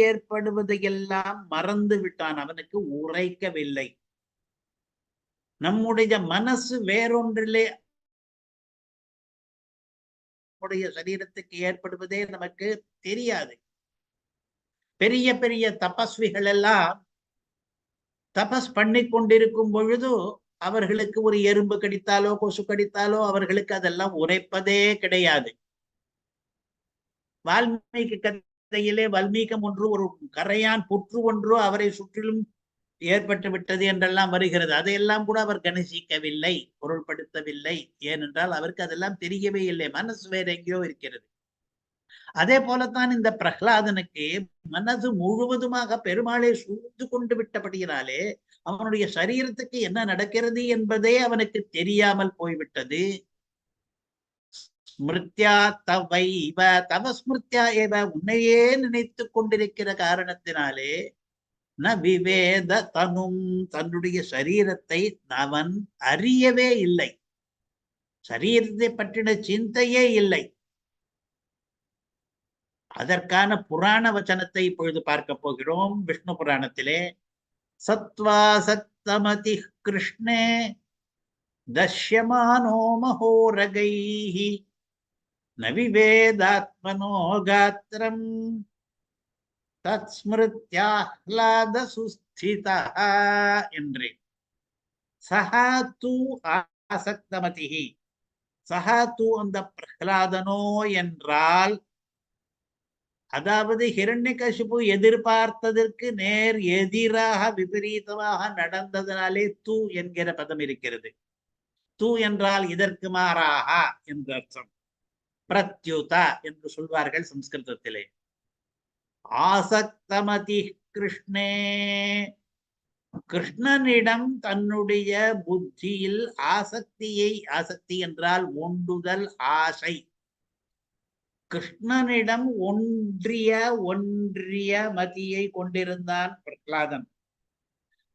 ஏற்படுவதையெல்லாம் மறந்து விட்டான். அவனுக்கு உரைக்கவில்லை. நம்முடைய மனசு வேறொன்றிலே நம்முடைய சரீரத்துக்கு ஏற்படுவதே நமக்கு தெரியாது. பெரிய பெரிய தபஸ்விகள் எல்லாம் தபஸ் பண்ணி கொண்டிருக்கும் பொழுது அவர்களுக்கு ஒரு எறும்பு கடித்தாலோ கொசு கடித்தாலோ அவர்களுக்கு அதெல்லாம் உரைப்பதே கிடையாது. வால்மீகி கதையிலே வல்மீகம் ஒன்று, ஒரு கரையான் புற்று ஒன்று அவரை சுற்றிலும் ஏற்பட்டு விட்டது என்றெல்லாம் வருகிறது. அதையெல்லாம் கூட அவர் கணிசிக்கவில்லை, பொருள்படுத்தவில்லை. ஏனென்றால் அவருக்கு அதெல்லாம் தெரியவே இல்லை, மனசு வேற எங்கேயோ இருக்கிறது. அதே போலத்தான் இந்த பிரகலாதனுக்கு மனது முழுவதுமாக பெருமாளை சூழ்ந்து கொண்டு விட்டபடியினாலே அவனுடைய சரீரத்துக்கு என்ன நடக்கிறது என்பதே அவனுக்கு தெரியாமல் போய்விட்டது. ஸ்மிருத்யா தவைவ தவ ஸ்மிருத்யா ஏவ, உன்னையே நினைத்து கொண்டிருக்கிற காரணத்தினாலே ந விவேத தனும், தன்னுடைய சரீரத்தை அவன் அறியவே இல்லை, சரீரத்தை பற்றின சிந்தையே இல்லை. அதற்கான புராண வச்சனத்தை இப்பொழுது பார்க்க போகிறோம். விஷ்ணு புராணத்திலே சத்வா சத்தமதி கிருஷ்ணே தஷ்யமானோ மகோரகைஹி ந விவேதாத்மனோ காத்ரம் தத்ஸ்மிருத்யாஹ்லாத சுஸ்திதஹ என்று. சஹா தூ ஆசக்தமதிஹி, சஹா தூ அந்த பிரகலாதனோ என்றால், அதாவது ஹிரண்யகசிபு எதிர்பார்த்ததற்கு நேர் எதிராக விபரீதமாக நடந்ததனாலே தூ என்கிற பதம் இருக்கிறது. தூ என்றால் இதற்கு மாறாக என்று அர்த்தம். பிரத்யுதா என்று சொல்வார்கள் சம்ஸ்கிருதத்திலே. ஆசக்தமதி கிருஷ்ணே, கிருஷ்ணனிடம் தன்னுடைய புத்தியில் ஆசக்தியை, ஆசக்தி என்றால் ஒன்றுதல், ஆசை, கிருஷ்ணனிடம் ஒன்றிய மதியை கொண்டிருந்தான் பிரகலாதன்.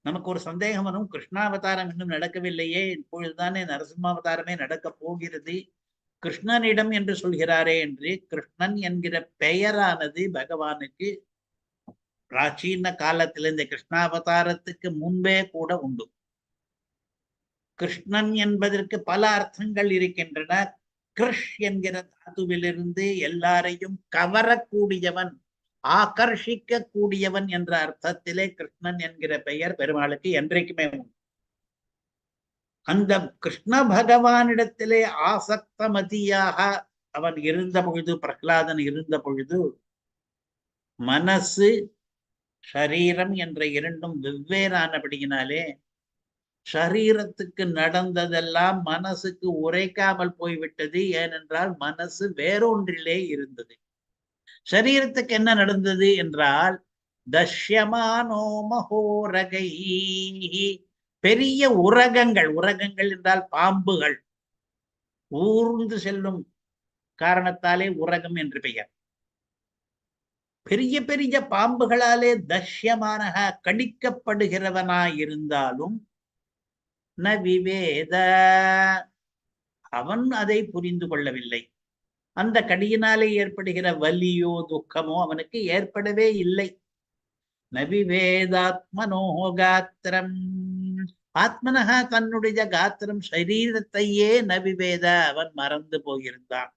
நமக்கு ஒரு சந்தேகம் வரும், கிருஷ்ணாவதாரம் இன்னும் நடக்கவில்லையே, இப்பொழுதுதானே நரசிம்மாவதாரமே நடக்க போகிறது, கிருஷ்ணனிடம் என்று சொல்கிறாரே என்று. கிருஷ்ணன் என்கிற பெயரானது பகவானுக்கு பிராச்சீன காலத்தில் இந்த கிருஷ்ணாவதாரத்துக்கு முன்பே கூட உண்டு. கிருஷ்ணன் என்பதற்கு பல அர்த்தங்கள் இருக்கின்றன. கிருஷ் என்கிற தாதுவிலிருந்து எல்லாரையும் கவரக்கூடியவன், ஆகர்ஷிக்க கூடியவன் என்ற அர்த்தத்திலே கிருஷ்ணன் என்கிற பெயர் பெருமாளுக்கு என்றைக்குமே உண்டு. அந்த கிருஷ்ண பகவானிடத்திலே ஆசக்தமதியாக அவன் இருந்த பொழுது, பிரகலாதன் இருந்த பொழுது, மனசு ஷரீரம் என்ற இரண்டும் வெவ்வேறானபடியினாலே ஷரீரத்துக்கு நடந்ததெல்லாம் மனசுக்கு உரைக்காமல் போய்விட்டது. ஏனென்றால் மனசு வேறொன்றிலே இருந்தது. சரீரத்துக்கு என்ன நடந்தது என்றால், தஷ்யமானோ மகோரகை, பெரிய உரகங்கள், உரகங்கள் என்றால் பாம்புகள், ஊர்ந்து செல்லும் காரணத்தாலே உரகம் என்று பெயர். பெரிய பெரிய பாம்புகளாலே தஷ்யமான கடிக்கப்படுகிறவனாயிருந்தாலும் ந விவேத, அவன் அதை புரிந்து கொள்ளவில்லை. அந்த கடியினாலே ஏற்படுகிற வலியோ துக்கமோ அவனுக்கு ஏற்படவே இல்லை. ந விவேதாத்மனோ காத்திரம், ஆத்மனஹா தன்னுடைய காத்திரம் சரீரத்தையே ந விவேத, அவன் மறந்து போயிருந்தான்.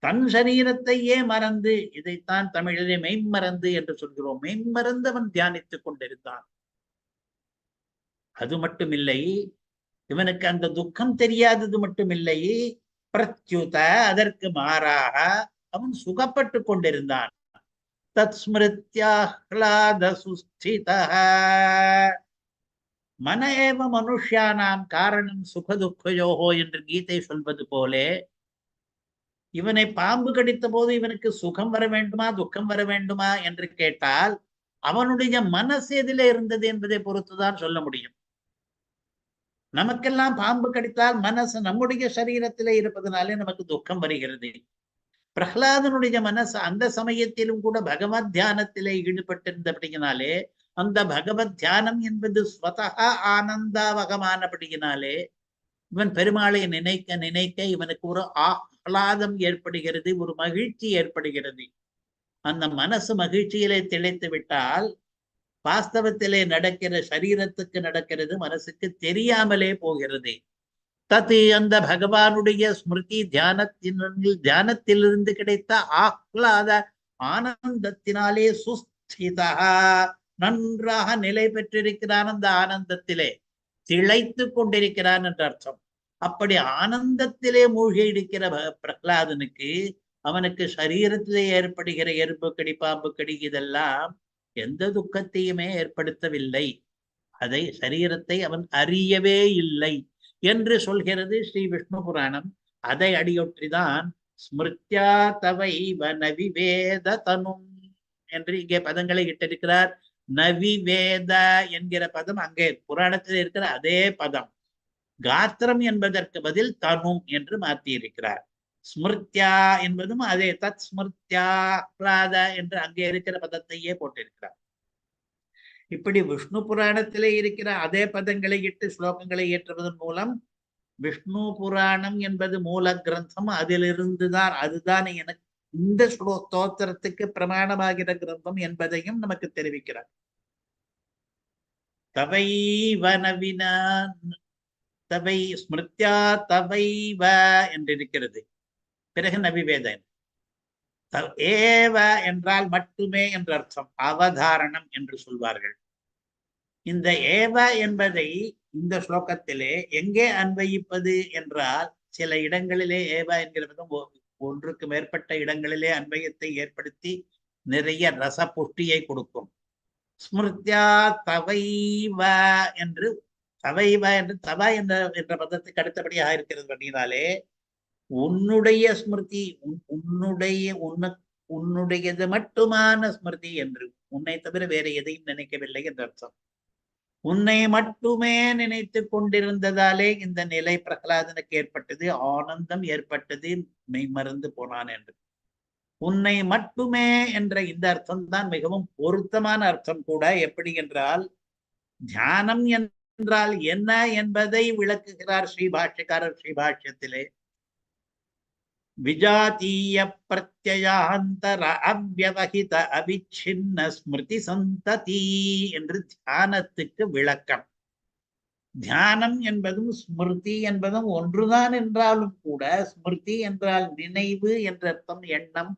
தன் சரீரத்தையே மறந்து, இதைத்தான் தமிழிலே மெய்மறந்து என்று சொல்கிறோம். மெய்மறந்து அவன் தியானித்துக் கொண்டிருந்தான். அது மட்டுமில்லை, இவனுக்கு அந்த துக்கம் தெரியாதது மட்டுமில்லை, பிரத்யுத, அதற்கு மாறாக அவன் சுகப்பட்டு கொண்டிருந்தான். தத்ஸ்மிருத்யாஹ்லாத சுஸ்திதஹ, மன ஏவ மனுஷ்யானாம் காரணம் சுகதுக்கயோகோ என்று கீதை சொல்வது போலே, இவனை பாம்பு கடித்த போது இவனுக்கு சுகம் வர வேண்டுமா துக்கம் வர வேண்டுமா என்று கேட்டால் அவனுடைய மனசு எதிலே இருந்தது என்பதை பொறுத்துதான் சொல்ல முடியும். நமக்கெல்லாம் பாம்பு கடித்தால் மனசு நம்முடைய சரீரத்திலே இருப்பதனாலே நமக்கு துக்கம் வருகிறது. பிரகலாதனுடைய மனசு அந்த சமயத்திலும் கூட பகவத் தியானத்திலே ஈடுபட்டிருந்தபடியினாலே, அந்த பகவத் தியானம் என்பது ஸ்வதஹா ஆனந்தாவகமானபடியினாலே இவன் பெருமாளை நினைக்க நினைக்க இவனுக்கு ஒரு ஆஹ்லாதம் ஏற்படுகிறது, ஒரு மகிழ்ச்சி ஏற்படுகிறது. அந்த மனசு மகிழ்ச்சியிலே திளைத்து விட்டால் வாஸ்தவத்திலே நடக்கிற சரீரத்துக்கு நடக்கிறது மனசுக்கு தெரியாமலே போகிறது. தத்து அந்த பகவானுடைய ஸ்மிருதி தியானத்திலிருந்து கிடைத்த ஆஹ்லாத ஆனந்தத்தினாலே சுஸ்திதா நன்றாக நிலை பெற்றிருக்கிறான். அந்த ஆனந்தத்திலே திளைத்து கொண்டிருக்கிறான் என்ற அர்த்தம். அப்படி ஆனந்தத்திலே மூழ்கி இருக்கிற பிரகலாதனுக்கு அவனுக்கு சரீரத்திலே ஏற்படுகிற எறும்பு கடி பாம்பு கடி இதெல்லாம் எந்த துக்கத்தையுமே ஏற்படுத்தவில்லை. அதை சரீரத்தை அவன் அறியவே இல்லை என்று சொல்கிறது ஸ்ரீ விஷ்ணு புராணம். அதை அடியொற்றிதான் ஸ்மிருத்யா தவைவ நவிவேத தனும் என்று இங்கே பதங்களை இட்டிருக்கிறார். நவிவேத என்கிற பதம் அங்கே புராணத்தில் இருக்கிற அதே பதம். காத்திரம் என்பதற்கு பதில் தனும் என்று மாற்றி இருக்கிறார். ஸ்மிருத்யா என்பதும் அதே தத் ஸ்மிருத்யா என்று அங்கே இருக்கிற பதத்தையே போட்டிருக்கிறார். இப்படி விஷ்ணு புராணத்திலே இருக்கிற அதே பதங்களை இட்டு ஸ்லோகங்களை ஏற்றுவதன் மூலம் விஷ்ணு புராணம் என்பது மூல கிரந்தம், அதிலிருந்துதான் அதுதான் எனக்கு இந்த ஸ்தோத்திரத்துக்கு பிரமாணமாகிற கிரந்தம் என்பதையும் நமக்கு தெரிவிக்கிறார். தவைவ நவின தவை ஸ்மிருத்யா தவைவ என்றிருக்கிறது. பிறகு நவிவேதன் ஏவ என்றால் மட்டுமே என்ற அர்த்தம். அவதாரணம் என்று சொல்வார்கள். இந்த ஏவ என்பதை இந்த ஸ்லோகத்திலே எங்கே அன்வயிப்பது என்றால் சில இடங்களிலே ஏவ என்கிறதும் ஒன்றுக்கு மேற்பட்ட இடங்களிலே அன்வயத்தை ஏற்படுத்தி நிறைய ரச புஷ்டியை கொடுக்கும். ஸ்மிருத்யா தவைவ என்று தவைவ என்று தவ என்ற பதத்துக்கு அடுத்தபடியாக இருக்கிறது அப்படின்னாலே உன்னுடைய ஸ்மிருதி உன்னுடையது மட்டுமான ஸ்மிருதி என்று, உன்னை தவிர வேற எதையும் நினைக்கவில்லை என்ற அர்த்தம். உன்னை மட்டுமே நினைத்து கொண்டிருந்ததாலே இந்த நிலை பிரகலாதனுக்கு ஏற்பட்டது, ஆனந்தம் ஏற்பட்டது, மெய் மறந்து போனான் என்று. உன்னை மட்டுமே என்ற இந்த அர்த்தம் தான் மிகவும் பொருத்தமான அர்த்தம் கூட. எப்படி என்றால் தியானம் என்றால் என்ன என்பதை விளக்குகிறார் ஸ்ரீபாஷ்யக்காரர் ஸ்ரீபாஷ்யத்திலே. விஜாதீய பிரத்யயாந்தர அவ்யவஹித அவிச்சின்ன ஸ்மிருதி சந்ததி என்று தியானத்துக்கு விளக்கம். தியானம் என்பதும் ஸ்மிருதி என்பதும் ஒன்றுதான் என்றாலும் கூட, ஸ்மிருதி என்றால் நினைவு என்ற அர்த்தம், எண்ணம்.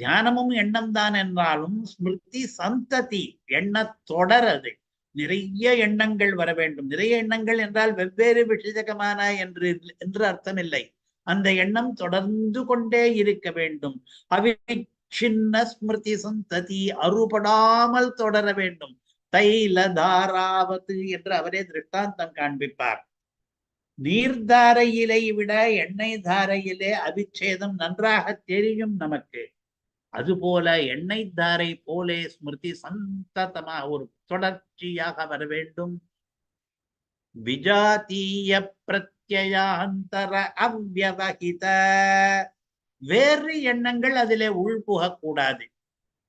தியானமும் எண்ணம் தான் என்றாலும் ஸ்மிருதி சந்ததி எண்ண தொடரது. நிறைய எண்ணங்கள் வர வேண்டும். நிறைய எண்ணங்கள் என்றால் வெவ்வேறு விஷயகமான என்று அர்த்தம் இல்லை. அந்த எண்ணம் தொடர்ந்து கொண்டே இருக்க வேண்டும். அவிச்சின்ன ஸ்மிருதி சந்ததி அறுபடாமல் தொடர வேண்டும். தைல தாராவது என்று அவரே திருஷ்டாந்தம் காண்பிப்பார். நீர்தாரையிலை விட எண்ணெய் தாரையிலே அவிச்சேதம் நன்றாக தெரியும் நமக்கு. அதுபோல எண்ணெய் தாரை போலே ஸ்மிருதி சந்ததமா ஒரு தொடர்ச்சியாக வர வேண்டும். விஜாதீய பிரத்யயாந்தர அவ்யவஹித வேறு எண்ணங்கள் அதிலே உள்புகக்கூடாது.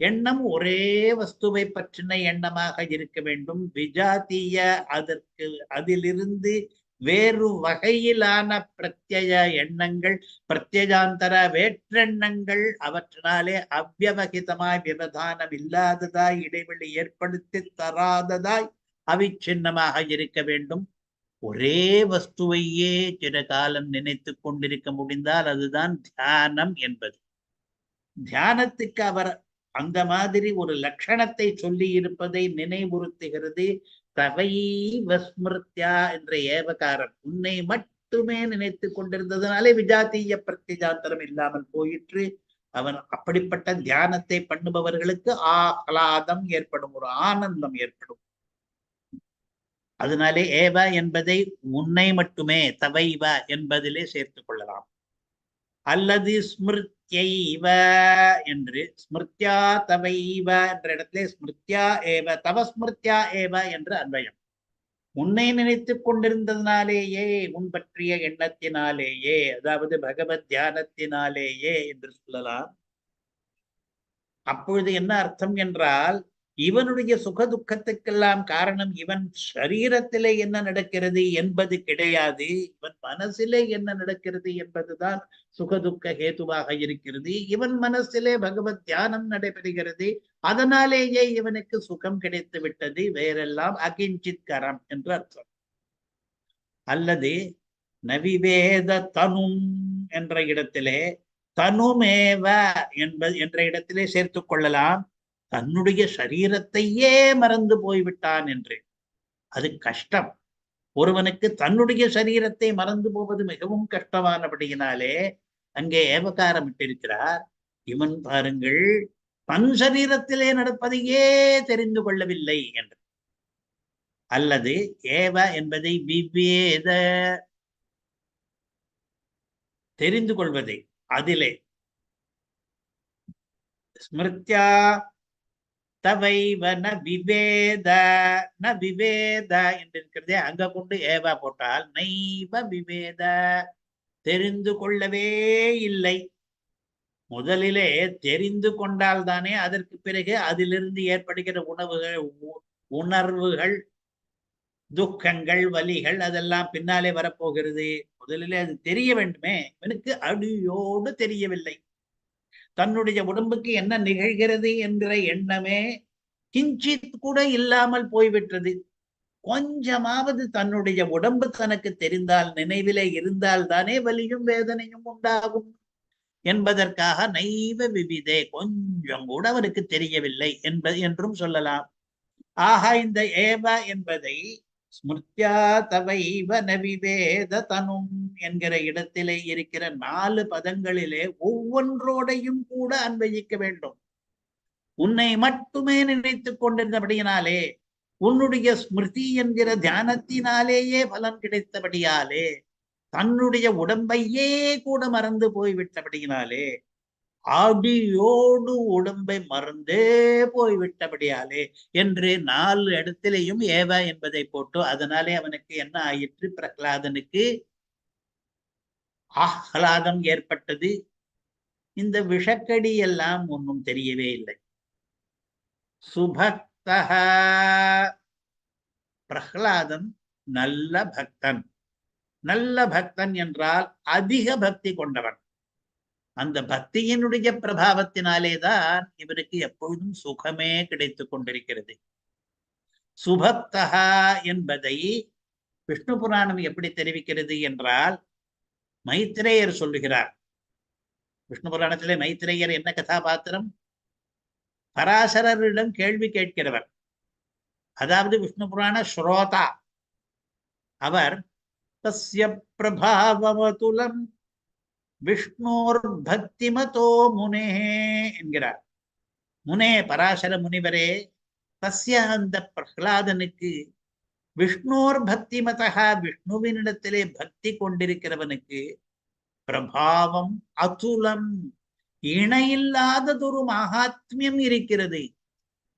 எண்ணம் ஒரே வஸ்துவை பற்றின எண்ணமாக இருக்க வேண்டும். விஜாதீய அதிலிருந்து வேறு வகையிலான பிரத்யய எண்ணங்கள், பிரத்யஜாந்தர வேற்றெண்ணங்கள், அவற்றினாலே அவ்யவகிதமாய் விவதானம் இல்லாததாய் இடைவெளி ஏற்படுத்தி தராததாய் அவிச்சின்னமாக இருக்க வேண்டும். ஒரே வஸ்துவையே சில காலம் நினைத்து கொண்டிருக்க முடிந்தால் அதுதான் தியானம் என்பது. தியானத்துக்கு அவர் அந்த மாதிரி ஒரு லட்சணத்தை சொல்லி இருப்பதை நினைவுறுத்துகிறது. தவைவ ஸ்மிருத்யா என்ற ஏவகாரம் உன்னை மட்டுமே நினைத்து கொண்டிருந்ததுனாலே விஜாத்தீய பிரத்யஜாந்தரம் இல்லாமல் போயிற்று. அவன் அப்படிப்பட்ட தியானத்தை பண்ணுபவர்களுக்கு ஆஹ்லாதம் ஏற்படும், ஒரு ஆனந்தம் ஏற்படும். அதனாலே ஏவ என்பதை உன்னை மட்டுமே தவைவ என்பதிலே சேர்த்துக் கொள்ளலாம். அல்லது ஸ்மிருத்யைவ என்று ஸ்மிருத்யா தவைவ என்ற இடத்திலே ஸ்மிருத்யா ஏவ தவ ஸ்மிருத்யா ஏவ என்று அன்வயம். உன்னை நினைத்துக் கொண்டிருந்ததினாலேயே, உன் பற்றிய எண்ணத்தினாலேயே, அதாவது பகவத் தியானத்தினாலேயே என்று சொல்லலாம். அப்பொழுது என்ன அர்த்தம் என்றால் இவனுடைய சுக துக்கத்துக்கெல்லாம் காரணம் இவன் சரீரத்திலே என்ன நடக்கிறது என்பது கிடையாது, இவன் மனசிலே என்ன நடக்கிறது என்பதுதான் சுகதுக்க ஹேதுவாக இருக்கிறது. இவன் மனசிலே பகவத் தியானம் நடைபெறுகிறது, அதனாலேயே இவனுக்கு சுகம் கிடைத்து விட்டது. வேறெல்லாம் அகிஞ்சித் கரம் என்று அர்த்தம். அல்லது நவிவேத தனும் என்ற இடத்திலே தனுமேவ என்ற இடத்திலே சேர்த்துக் கொள்ளலாம். தன்னுடைய சரீரத்தையே மறந்து போய்விட்டான் என்று. அது கஷ்டம். ஒருவனுக்கு தன்னுடைய சரீரத்தை மறந்து போவது மிகவும் கஷ்டமானபடியினாலே அங்கே ஏவகாரம் இட்டிருக்கிறார். இவன் பாருங்கள், தன் சரீரத்திலே நடப்பதையே தெரிந்து கொள்ளவில்லை என்று. அல்லது ஏவ என்பதை விவேத தெரிந்து கொள்வதை, அதிலே ஸ்மிருத்யா தவைவ ந விவேத ந விவேத என்று இருக்கிறதே, அங்க கொண்டு ஏவா போட்டால் நைவ விவேத தெரிந்து கொள்ளவே இல்லை. முதலிலே தெரிந்து கொண்டால் தானே அதற்கு பிறகு அதிலிருந்து ஏற்படுகிற உணர்வுகள், துக்கங்கள், வலிகள் அதெல்லாம் பின்னாலே வரப்போகிறது. முதலிலே அது தெரிய வேண்டுமே. இவனுக்கு அடியோடு தெரியவில்லை. தன்னுடைய உடம்புக்கு என்ன நிகழ்கிறது என்கிற எண்ணமே கிஞ்சித் கூட இல்லாமல் போய்விட்டது. கொஞ்சமாவது தன்னுடைய உடம்பு தனக்கு தெரிந்தால், நினைவிலே இருந்தால் தானே வலியும் வேதனையும் உண்டாகும் என்பதற்காக நைவ விவிதே கொஞ்சம் கூட அவருக்கு தெரியவில்லை என்றும் சொல்லலாம். ஆக இந்த ஏவ என்பதை ஸ்மிருத்யா தவைவ நவிவேத தனும் என்கிற இடத்திலே இருக்கிற 4 பதங்களிலே ஒவ்வொன்றோடையும் கூட அன்வயிக்க வேண்டும். உன்னை மட்டுமே நினைத்துக் கொண்டிருந்தபடியினாலே, உன்னுடைய ஸ்மிருதி என்கிற தியானத்தினாலேயே பலன் கிடைத்தபடியாலே, தன்னுடைய உடம்பையே கூட மறந்து போய்விட்டபடியினாலே, ஆடியோடு உடம்பை மறந்தே போய்விட்டபடியாலே என்று 4 இடத்திலேயும் ஏவ என்பதை போட்டு, அதனாலே அவனுக்கு என்ன ஆயிற்று? பிரகலாதனுக்கு ஆஹ்லாதம் ஏற்பட்டது. இந்த விஷக்கடி எல்லாம் ஒன்றும் தெரியவே இல்லை. சுபக்தஹ, பிரகலாதன் நல்ல பக்தன். நல்ல பக்தன் என்றால் அதிக பக்தி கொண்டவன். அந்த பக்தியினுடைய பிரபாவத்தினாலேதான் இவருக்கு எப்பொழுதும் சுகமே கிடைத்துக் கொண்டிருக்கிறது. சுபக்தஹா என்பதை விஷ்ணு புராணம் எப்படி தெரிவிக்கிறது என்றால், மைத்ரேயர் சொல்லுகிறார். விஷ்ணு புராணத்திலே மைத்ரேயர் என்ன கதாபாத்திரம்? பராசரரிடம் கேள்வி கேட்கிறவர். அதாவது விஷ்ணு புராண ஸ்ரோதா. அவர் தஸ்ய பிரபாவமதுலம் விஷ்ணோர் பக்திமதோ முனே என்கிறார். முனே, பராசர முனிவரே, தஸ்ய அந்த பிரகலாதனுக்கு விஷ்ணோர் பக்திமதா, விஷ்ணுவினிடத்திலே பக்தி கொண்டிருக்கிறவனுக்கு பிரபாவம் அதுலம், இணையில்லாததொரு மகாத்மியம் இருக்கிறது.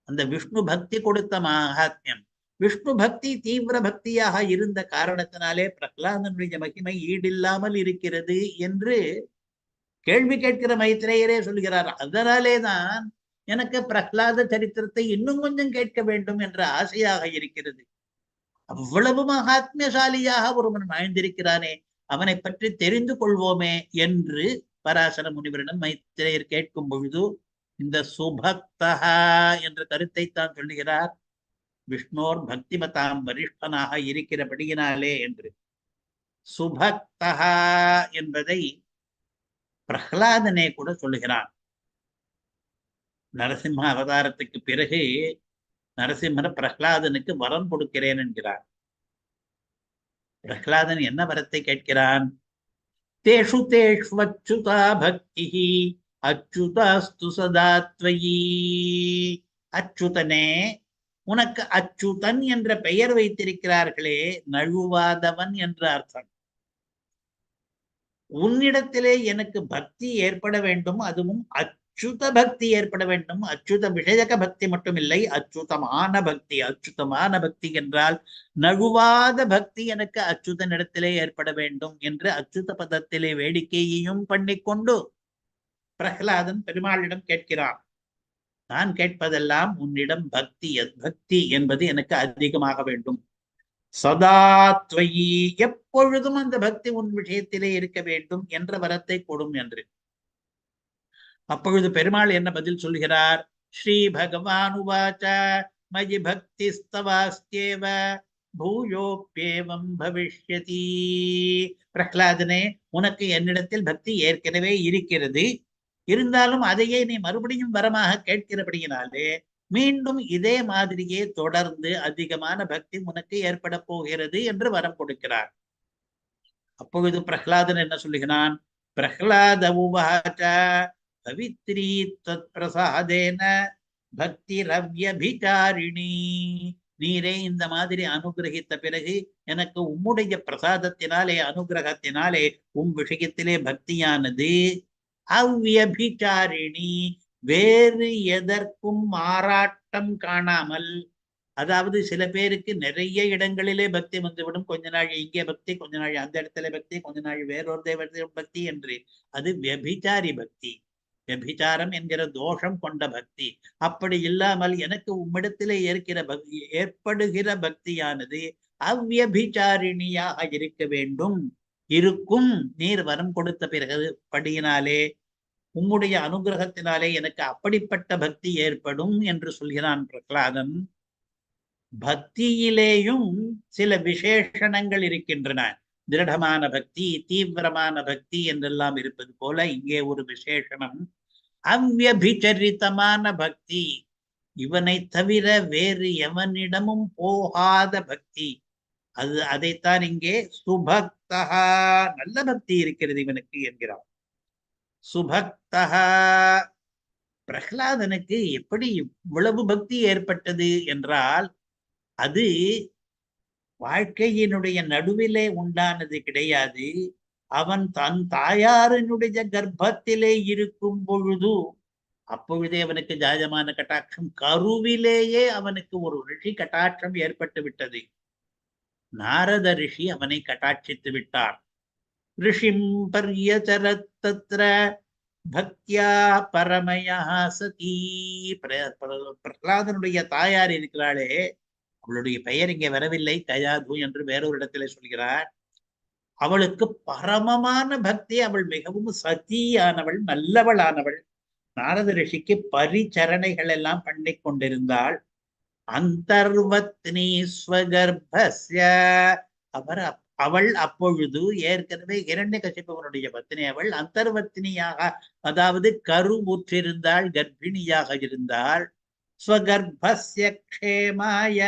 அந்த விஷ்ணு பக்தி கொடுத்த மகாத்மியம், விஷ்ணு பக்தி தீவிர பக்தியாக இருந்த காரணத்தினாலே பிரகலாதனுடைய மகிமை ஈடில்லாமல் இருக்கிறது என்று கேள்வி கேட்கிற மைத்ரேயரே சொல்கிறார். அதனாலேதான் எனக்கு பிரகலாத சரித்திரத்தை இன்னும் கொஞ்சம் கேட்க வேண்டும் என்ற ஆசையாக இருக்கிறது. அவ்வளவு மகாத்மியசாலியாக ஒருவன் வாழ்ந்திருக்கிறானே, அவனை பற்றி தெரிந்து கொள்வோமே என்று பராசர முனிவரிடம் மைத்ரேயர் கேட்கும் பொழுது இந்த சுபக்தஹா என்ற கருத்தை தான் சொல்லுகிறார். விஷ்ணோர் பக்திமதாம் வரிஷ்டனாக இருக்கிறபடியினாலே என்று. சுபக்தஹா என்பதை பிரகலாதனே கூட சொல்லுகிறான். நரசிம்ம அவதாரத்துக்கு பிறகு நரசிம்மர் பிரகலாதனுக்கு வரம் கொடுக்கிறேன் என்கிறார். பிரகலாதன் என்ன வரத்தை கேட்கிறான்? தேஷு தேஷ்வச்சுதா பக்தி அச்சுதாஸ்து சதாத்வயி. அச்சுதனே, உனக்கு அச்சுதன் என்ற பெயர் வைத்திருக்கிறார்களே, நழுவாதவன் என்ற அர்த்தம். உன்னிடத்திலே எனக்கு பக்தி ஏற்பட வேண்டும், அதுவும் அச்சுத பக்தி ஏற்பட வேண்டும். அச்சுத விஷயக பக்தி மட்டும் இல்லை, அச்சுதமான பக்தி. அச்சுதமான பக்தி என்றால் நழுவாத பக்தி எனக்கு அச்சுதனிடத்திலே ஏற்பட வேண்டும் என்று அச்சுத பதத்திலே வேடிக்கையையும் பண்ணிக்கொண்டு பிரகலாதன் பெருமாளிடம் கேட்கிறான். நான் கேட்பதெல்லாம் உன்னிடம் பக்தி. பக்தி என்பது எனக்கு அதிகமாக வேண்டும். சதாத்வயி, எப்பொழுதும் அந்த பக்தி உன் விஷயத்திலே இருக்க வேண்டும் என்ற வரத்தை கொடும் என்று. அப்பொழுது பெருமாள் என்ன பதில் சொல்கிறார்? ஸ்ரீ பகவான் உவாச்ச மயி பக்தி ஸ்தவாஸ்தேவ பூயோப்யேவம் பவிஷ்யதி. பிரஹ்லாதனே, உனக்கு என்னிடத்தில் பக்தி ஏற்கனவே இருக்கிறது. இருந்தாலும் அதையே நீ மறுபடியும் வரமாக கேட்கிறபடியினாலே மீண்டும் இதே மாதிரியே தொடர்ந்து அதிகமான பக்தி உனக்கு ஏற்பட போகிறது என்று வரம் கொடுக்கிறார். அப்பொழுது பிரஹ்லாதன் என்ன சொல்லுகிறான்? பிரஹ்லாத உவாச்ச பவித்ரீ தத் பிரசாதேன பக்தி ரவ்யபிசாரிணி. நீரே இந்த மாதிரி அனுகிரகித்த பிறகு எனக்கு உம்முடைய பிரசாதத்தினாலே, அனுகிரகத்தினாலே உம் விஷயத்திலே பக்தியானது அவ்யபிசாரிணி, வேறு எதற்கும் மாறாட்டம் காணாமல். அதாவது சில பேருக்கு நிறைய இடங்களிலே பக்தி வந்துவிடும். கொஞ்ச நாள் இங்கே பக்தி, கொஞ்ச நாள் அந்த இடத்துல பக்தி, கொஞ்ச நாள் வேறொரு தெய்வத்திலும் பக்தி என்று. அது வியபிச்சாரி பக்தி, வியபிச்சாரம் என்கிற தோஷம் கொண்ட பக்தி. அப்படி இல்லாமல் எனக்கு உம்மிடத்திலே ஏற்படுகிற பக்தியானது அவ்யபிச்சாரிணியாக இருக்க வேண்டும், இருக்கும். நீர் வரம் கொடுத்த பிறகு படியினாலே, உம்முடைய அனுகிரகத்தினாலே எனக்கு அப்படிப்பட்ட பக்தி ஏற்படும் என்று சொல்கிறான் பிரகலாதன். பக்தியிலேயும் சில விசேஷணங்கள் இருக்கின்றன. திருடமான பக்தி, தீவிரமான பக்தி என்றெல்லாம் இருப்பது போல இங்கே ஒரு விசேஷணம் அவ்யபிச்சரித்தமான பக்தி. இவனை தவிர வேறு எவனிடமும் போகாத பக்தி. அதைத்தான் இங்கே சுபக்தா, நல்ல பக்தி இருக்கிறது இவனுக்கு என்கிறான். சுபக்தா, பிரஹ்லாதனுக்கு எப்படி இவ்வளவு பக்தி ஏற்பட்டது என்றால் அது வாழ்க்கையினுடைய நடுவிலே உண்டானது கிடையாது. அவன் தன் தாயாரினுடைய கர்ப்பத்திலே இருக்கும் பொழுது, அப்பொழுதே அவனுக்கு ஜாயமான கட்டாட்சம், கருவிலேயே அவனுக்கு ஒரு ரிஷி கட்டாட்சம் ஏற்பட்டு விட்டது. நாரத ரிஷி அவனை கட்டாட்சித்து விட்டார். ரிஷிம் பர்யசரத்தத்ர பக்தியா பரமயா சதி. பிரகலாதனுடைய தாயார் இருக்கிறாளே, அவளுடைய பெயர் இங்கே வரவில்லை, கயாது என்று வேறொரு இடத்துல சொல்கிறார். அவளுக்கு பரமமான பக்தி, அவள் மிகவும் சதியானவள், நல்லவளானவள். நாரத ரிஷிக்கு பரிச்சரணைகள் எல்லாம் பண்ணி கொண்டிருந்தாள். அந்தர்வத்னி ஸ்வகர்ப்பஸ்ய, அவள் அப்பொழுது ஏற்கனவே ஹிரண்யகசிபுவனுடைய பத்னி. அவள் அந்தர்வத்னியாக, அதாவது கருவுற்றிருந்தாள், கர்ப்பிணியாக இருந்தாள். ஸ்வகர்ப்பஸ்ய க்ஷேமாய,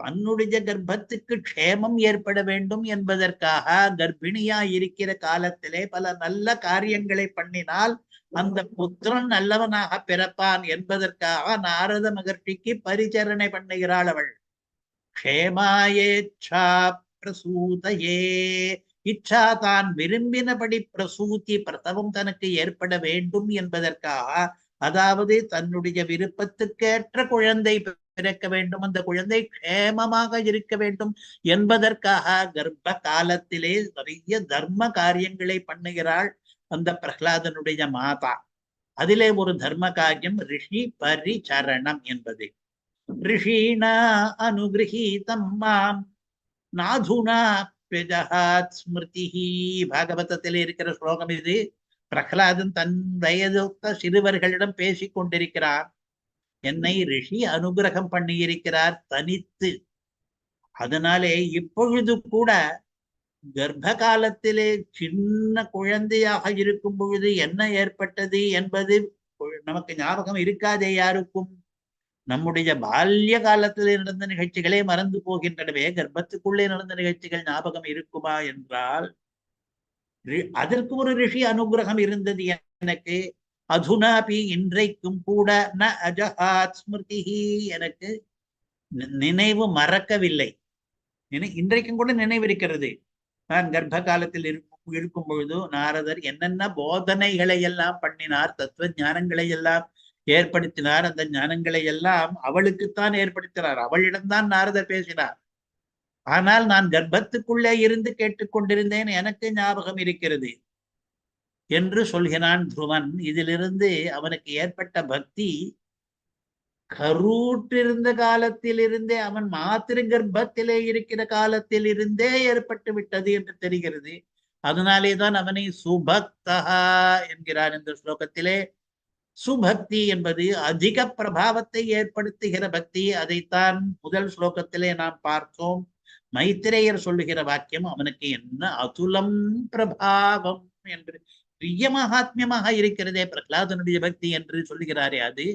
தன்னுடைய கர்ப்பத்துக்கு க்ஷேமம் ஏற்பட வேண்டும் என்பதற்காக கர்ப்பிணியா இருக்கிற காலத்திலே பல நல்ல காரியங்களை பண்ணினால் அந்த புத்திரன் நல்லவனாக பிறப்பான் என்பதற்காக நாரத மகர்ஷிக்கு பரிச்சரணை பண்ணுகிறாள் அவள். க்ஷேமாயேச்சா பிரசூதையே, இச்சா தான் விரும்பினபடி பிரசூதி, பிரசவம் தனக்கு ஏற்பட வேண்டும் என்பதற்காக, அதாவது தன்னுடைய விருப்பத்துக்கேற்ற குழந்தை பிறக்க வேண்டும், அந்த குழந்தை க்ஷேமமாக இருக்க வேண்டும் என்பதற்காக கர்ப்ப காலத்திலே நிறைய தர்ம காரியங்களை பண்ணுகிறாள் அந்த பிரகலாதனுடைய மாதா. அதிலே ஒரு தர்ம காரியம் ரிஷி பரிச்சரணம் என்பது. ரிஷீனா அனுகிரகீதம் மாம் நாதுனா பெஜஹாத் ஸ்மிருதிஹி. பாகவதத்திலே இருக்கிற ஸ்லோகம் இது. பிரகலாதன் தன் வயதுத்த சிறுவர்களிடம் பேசிக் கொண்டிருக்கிறார். என்னை ரிஷி அனுகிரகம் பண்ணியிருக்கிறார் தனித்து. அதனாலே இப்பொழுது கூட கர்ப்ப காலத்திலே சின்ன குழந்தையாக இருக்கும் பொழுது என்ன ஏற்பட்டது என்பது நமக்கு ஞாபகம் இருக்காதே யாருக்கும். நம்முடைய பால்ய காலத்திலே நடந்த நிகழ்ச்சிகளே மறந்து போகின்றனவே, கர்ப்பத்துக்குள்ளே நடந்த நிகழ்ச்சிகள் ஞாபகம் இருக்குமா என்றால், அதற்கு ஒரு ரிஷி அனுகிரகம் இருந்தது எனக்கு. அதுனாபி, இன்றைக்கும் கூட ந அஜஹாத் ஸ்மிருதிஹி, எனக்கு நினைவு மறக்கவில்லை. இன்றைக்கும் கூட நினைவு இருக்கிறது. நான் கர்ப்ப காலத்தில் இருக்கும் பொழுது நாரதர் என்னென்ன போதனைகளை எல்லாம் பண்ணினார், தத்துவ ஞானங்களை எல்லாம் ஏற்படுத்தினார். அந்த ஞானங்களை எல்லாம் அவளுக்குத்தான் ஏற்படுத்தினார், அவளிடம்தான் நாரதர் பேசினார். ஆனால் நான் கர்ப்பத்துக்குள்ளே இருந்து கேட்டுக்கொண்டிருந்தேன், எனக்கு ஞாபகம் இருக்கிறது என்று சொல்கிறான் துருவன். இதிலிருந்து அவனுக்கு ஏற்பட்ட பக்தி கருற்றிருந்த காலத்திலிருந்தே, அவன் மாத்திரு கர்ப்பத்திலே இருக்கிற காலத்தில் இருந்தே ஏற்பட்டு விட்டது என்று தெரிகிறது. அதனாலேதான் அவனை சுபக்தா என்கிறார் இந்த ஸ்லோகத்திலே. சுபக்தி என்பது அதிக பிரபாவத்தை ஏற்படுத்துகிற பக்தி. அதைத்தான் முதல் ஸ்லோகத்திலே நாம் பார்த்தோம். மைத்திரேயர் சொல்லுகிற வாக்கியம் அவனுக்கு என்ன அதுலம் பிரபாவம் என்று, பிரிய மகாத்மியமாக இருக்கிறதே பிரகலாதனுடைய பக்தி என்று சொல்லுகிறாரே, அது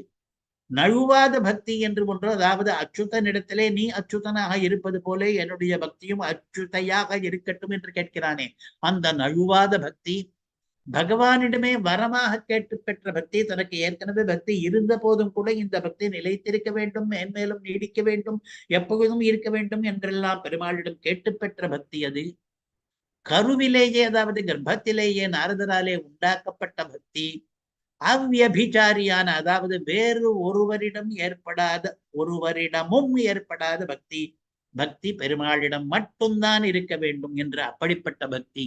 நழுவாத பக்தி என்று ஒன்று. அதாவது அச்சுதனிடத்திலே நீ அச்சுதனாக இருப்பது போல என்னுடைய பக்தியும் அச்சுதையாக இருக்கட்டும் என்று கேட்கிறானே, அந்த நழுவாத பக்தி. பகவானிடமே வரமாக கேட்டு பெற்ற பக்தி. தனக்கு ஏற்கனவே பக்தி இருந்த போதும் கூட இந்த பக்தி நிலைத்திருக்க வேண்டும், மேன்மேலும் நீடிக்க வேண்டும், எப்பொழுதும் இருக்க வேண்டும் என்றெல்லாம் பெருமாளிடம் கேட்டு பெற்ற பக்தி அது. கருவிலேயே, அதாவது கர்ப்பத்திலேயே நாரதராலே உண்டாக்கப்பட்ட பக்தி. அவ்யபிச்சாரியான, அதாவது வேறு ஒருவரிடமும் ஏற்படாத பக்தி. பக்தி பெருமாளிடம் மட்டும்தான் இருக்க வேண்டும் என்று அப்படிப்பட்ட பக்தி.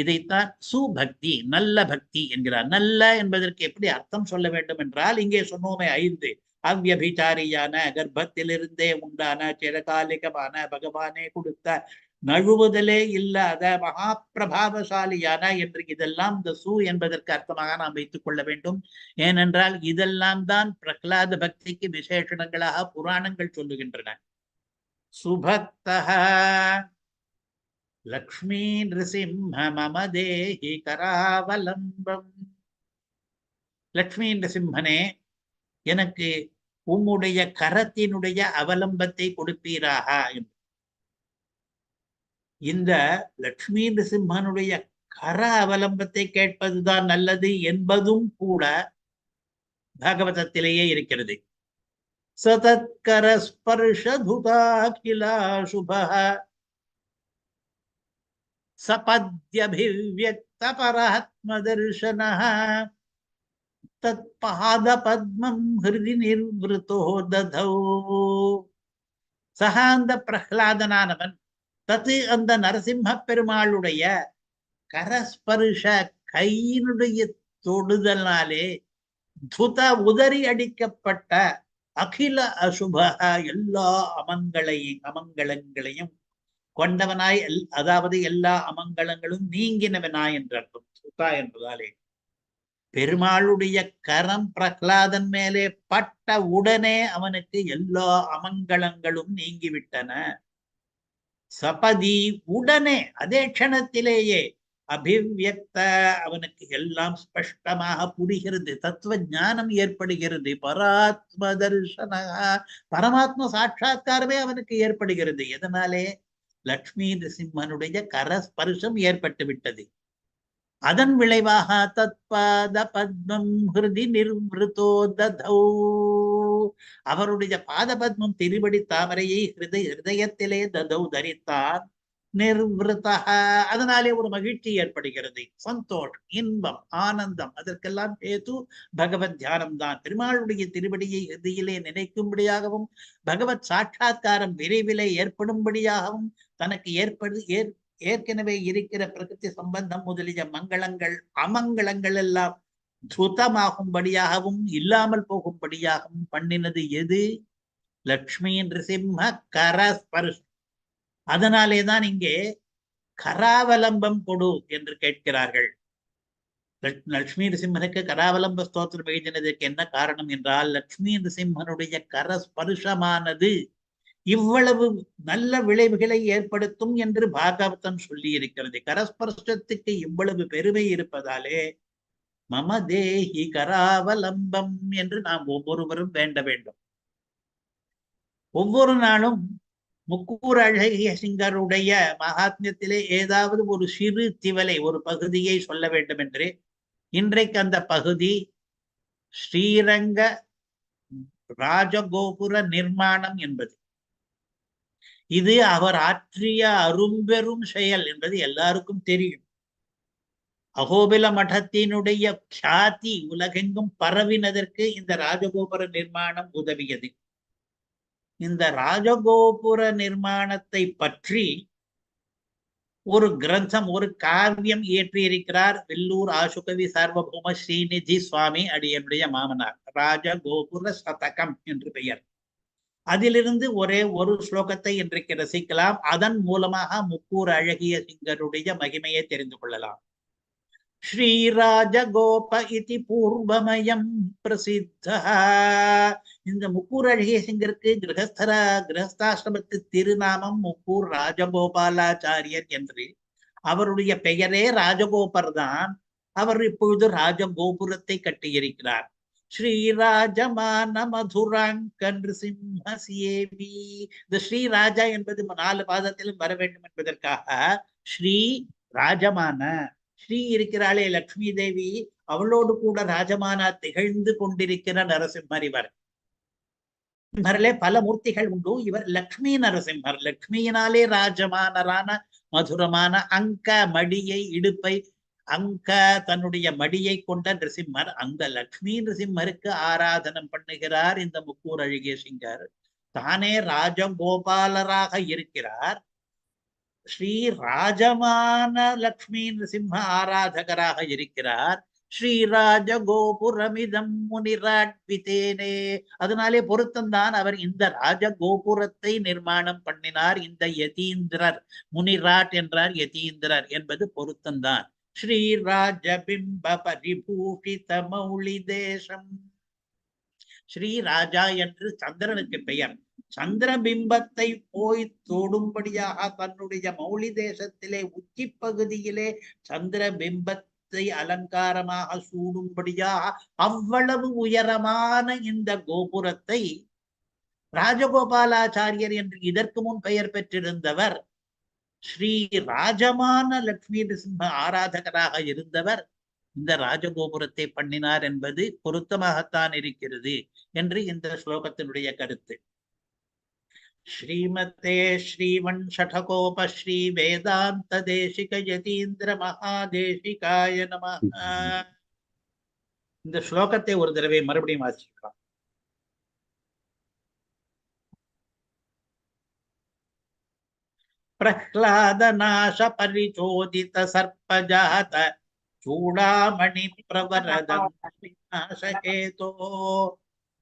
இதைத்தான் சுபக்தி, நல்ல பக்தி என்கிறார். நல்ல என்பதற்கு எப்படி அர்த்தம் சொல்ல வேண்டும் என்றால், இங்கே சொன்னோமே 5. அவ்யபிச்சாரியான, கர்ப்பத்திலிருந்தே உண்டான, சிறகாலிகமான, பகவானே கொடுத்த, நழுவுதலே இல்லாத, மகா பிரபாவசாலியான என்று இதெல்லாம் இந்த சு என்பதற்கு அர்த்தமாக நாம் வைத்துக் கொள்ள வேண்டும். ஏனென்றால் இதெல்லாம் தான் பிரகலாத பக்திக்கு விசேஷணங்களாக புராணங்கள் சொல்லுகின்றன. சுபக்தா லக்ஷ்மீ நிருசிம்ம மம தேஹி கராவலம்பம். லக்ஷ்மி நிருசிம்மனே, எனக்கு உம்முடைய கரத்தினுடைய அவலம்பத்தை கொடுப்பீராக என்று. இந்த லக்ஷ்மி நிருசிம்மனுடைய கர அவலம்பத்தை கேட்பதுதான் நல்லது என்பதும் கூட பாகவதத்திலேயே இருக்கிறது. சதத்கர ஸ்பர்ஷதுதாகிலா சுபஹ சபத்யபிவ்யக்த பராத்மதர்சனஹ தத் பாத பத்மம் ஹிருதி நிர்விருத்தோ ததௌ. சஹா, அந்த பிரஹ்லாதனானவன், தத்து அந்த நரசிம்ம பெருமாளுடைய கரஸ்பர்ஷ கையினுடைய தொடுதலாலே துத உதறி அடிக்கப்பட்ட அகில அசுப எல்லா அமங்களங்களையும் கொண்டவனாய், அதாவது எல்லா அமங்கலங்களும் நீங்கினவனாய் என்ற அர்த்தம். சுதா என்பதாலே பெருமாளுடைய கரம் பிரகலாதன் மேலே பட்ட உடனே அவனுக்கு எல்லா அமங்கலங்களும் நீங்கிவிட்டன. சபதி, உடனே, அதே க்ஷணத்திலேயே. அபிவ்யக்த, அவனுக்கு எல்லாம் ஸ்பஷ்டமாக புரிகிறது, தத்துவ ஞானம் ஏற்படுகிறது. பராத்ம தர்சன, பரமாத்ம சாட்சா்காரமே அவனுக்கு ஏற்படுகிறது. எதனாலே? லக்ஷ்மி நிருசிம்மனுடைய கரஸ்பர்ஷம் ஏற்பட்டு விட்டது. அதன் விளைவாக தத்பாத பத்மம் ஹிருதி நிர்விருத்தோ ததௌ, அவருடைய பாத பத்மம், திருவடி தாமரையை ஹிருதயத்திலே ததௌ தரித்தான். நிர்விருத்தா, அதனாலே ஒரு மகிழ்ச்சி ஏற்படுகிறது, சந்தோஷம், இன்பம், ஆனந்தம். அதற்கெல்லாம் ஹேது பகவத் தியானம் தான். பெருமாளுடைய திருவடியை ஹிருதியிலே நினைக்கும்படியாகவும், பகவத் சாட்சா்காரம் விரைவிலே ஏற்படும்படியாகவும், தனக்கு ஏற்கனவே இருக்கிற பிரகிருதி சம்பந்தம் முதலிய மங்களங்கள் அமங்களங்கள் எல்லாம் சுத்தமாகும்படியாகவும் இல்லாமல் போகும்படியாகவும் பண்ணினது எது? லக்ஷ்மி நிருசிம்ம கரஸ்பர்ஷம். அதனாலேதான் இங்கே கராவலம்பம் கொடு என்று கேட்கிறார்கள். லட்சுமி நிருசிம்மனுக்கு கராவலம்ப ஸ்தோத்திரம் எழுதினதற்கு என்ன காரணம் என்றால், லட்சுமி நிருசிம்மனுடைய கரஸ்பர்ஷமானது இவ்வளவு நல்ல விளைவுகளை ஏற்படுத்தும் என்று பாகவதம் சொல்லி இருக்கிறது. கரஸ்பர்ஷத்துக்கு இவ்வளவு பெருமை இருப்பதாலே மம தேஹி கராவலம்பம் என்று நாம் ஒவ்வொருவரும் வேண்ட வேண்டும். ஒவ்வொரு நாளும் முக்கூர் அழகிய சிங்கருடைய மகாத்மியத்திலே ஏதாவது ஒரு சிறு திவலை, ஒரு பகுதியை சொல்ல வேண்டும் என்று. இன்றைக்கு அந்த பகுதி ஸ்ரீரங்க ராஜகோபுர நிர்மாணம் என்பது. இது அவர் ஆற்றிய அரும்பெரும் செயல் என்பது எல்லாருக்கும் தெரியும். அகோபில மடத்தினுடைய கியாதி உலகெங்கும் பரவினதற்கு இந்த ராஜகோபுர நிர்மாணம் உதவியது. இந்த ராஜகோபுர நிர்மாணத்தை பற்றி ஒரு கிரந்தம், ஒரு காவியம் இயற்றியிருக்கிறார் வெல்லூர் ஆசுகவி சார்வபௌம ஸ்ரீநிதி சுவாமி அடியனுடைய மாமனார். ராஜகோபுர சதகம் என்று பெயர். அதிலிருந்து ஒரே ஒரு ஸ்லோகத்தை இன்றைக்கு ரசிக்கலாம். அதன் மூலமாக முக்கூர் அழகிய சிங்கருடைய மகிமையை தெரிந்து கொள்ளலாம். ஸ்ரீராஜகோப இதி பூர்வமயம் பிரசித்த. இந்த முக்கூர் அழகிய சிங்கருக்கு கிரகஸ்தாசிரமத்து திருநாமம் முக்கூர் ராஜகோபாலாச்சாரியர் என்று. அவருடைய பெயரே ராஜகோபர் தான். அவர் இப்பொழுது ராஜகோபுரத்தை கட்டியிருக்கிறார். ஸ்ரீராஜமான மதுராங்க நிருசிம்மசியேவி. இந்த ஸ்ரீராஜா என்பது 4 பாதத்திலும் வர வேண்டும் என்பதற்காக ஸ்ரீ ராஜமான, ஸ்ரீ இருக்கிறாளே லக்ஷ்மி தேவி, அவளோடு கூட ராஜமானா திகழ்ந்து கொண்டிருக்கிற நரசிம்மர் இவர். நரசிம்மரிலே பல மூர்த்திகள் உண்டு. இவர் லக்ஷ்மி நரசிம்மர். லக்ஷ்மியினாலே ராஜமானரான மதுரமான அங்க மடியை, இடுப்பை, அங்க தன்னுடைய மடியை கொண்ட நிருசிம்மர். அந்த லக்ஷ்மி நிருசிம்மருக்கு ஆராதனம் பண்ணுகிறார் இந்த முக்கூர் அழகிய சிங்கர். தானே ராஜகோபாலராக இருக்கிறார். ஸ்ரீ ராஜமான லக்ஷ்மி நிருசிம்ம ஆராதகராக இருக்கிறார். ஸ்ரீராஜ கோபுரமிதம் முனிராட்விதேனே. அதனாலே பொருத்தம்தான், அவர் இந்த ராஜகோபுரத்தை நிர்மாணம் பண்ணினார். இந்த யதீந்திரர், முனிராட் என்றார், யதீந்திரர் என்பது பொருத்தம்தான். ஸ்ரீராஜபிம்ப பரிபூஷித மௌலி தேசம். ஸ்ரீ ராஜா என்று சந்திரனுக்கு பெயர். சந்திரபிம்பத்தை போய் தொடும்படியாக தன்னுடைய மௌலி தேசத்திலே உச்சி பகுதியிலே சந்திரபிம்பத்தை அலங்காரமாக சூடும்படியாக அவ்வளவு உயரமான இந்த கோபுரத்தை ராஜகோபாலாச்சாரியர் என்று இதற்கு முன் பெயர் பெற்றிருந்தவர், ஸ்ரீ ராஜமான லக்ஷ்மி நிருசிம்ம ஆராதகராக இருந்தவர் இந்த ராஜகோபுரத்தை பண்ணினார் என்பது பொருத்தமாகத்தான் இருக்கிறது என்று இந்த ஸ்லோகத்தினுடைய கருத்து. ஸ்ரீமதே ஸ்ரீவன் ஷடகோப ஸ்ரீ வேதாந்த தேசிக யதீந்திர மகாதேசிகாய நமஹ. இந்த ஸ்லோகத்தை ஒரு தடவை மறுபடியும் வாசிக்கலாம். பிரஹ்லாத நாச பரிச்சோதித சர்ப்பஜாத சூடாமணி பிரவரதம் விநாசகேதோ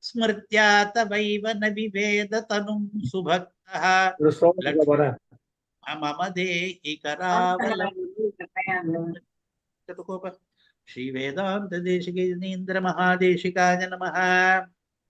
ஸ்மிருத்யாத வைவ ந விவேத தனும் சுபக்தः மம தேஹி கராவலம்பம். ஸ்ரீ வேதாந்த தேசிக யதீந்திர மகாதேசிகாய நமஹ.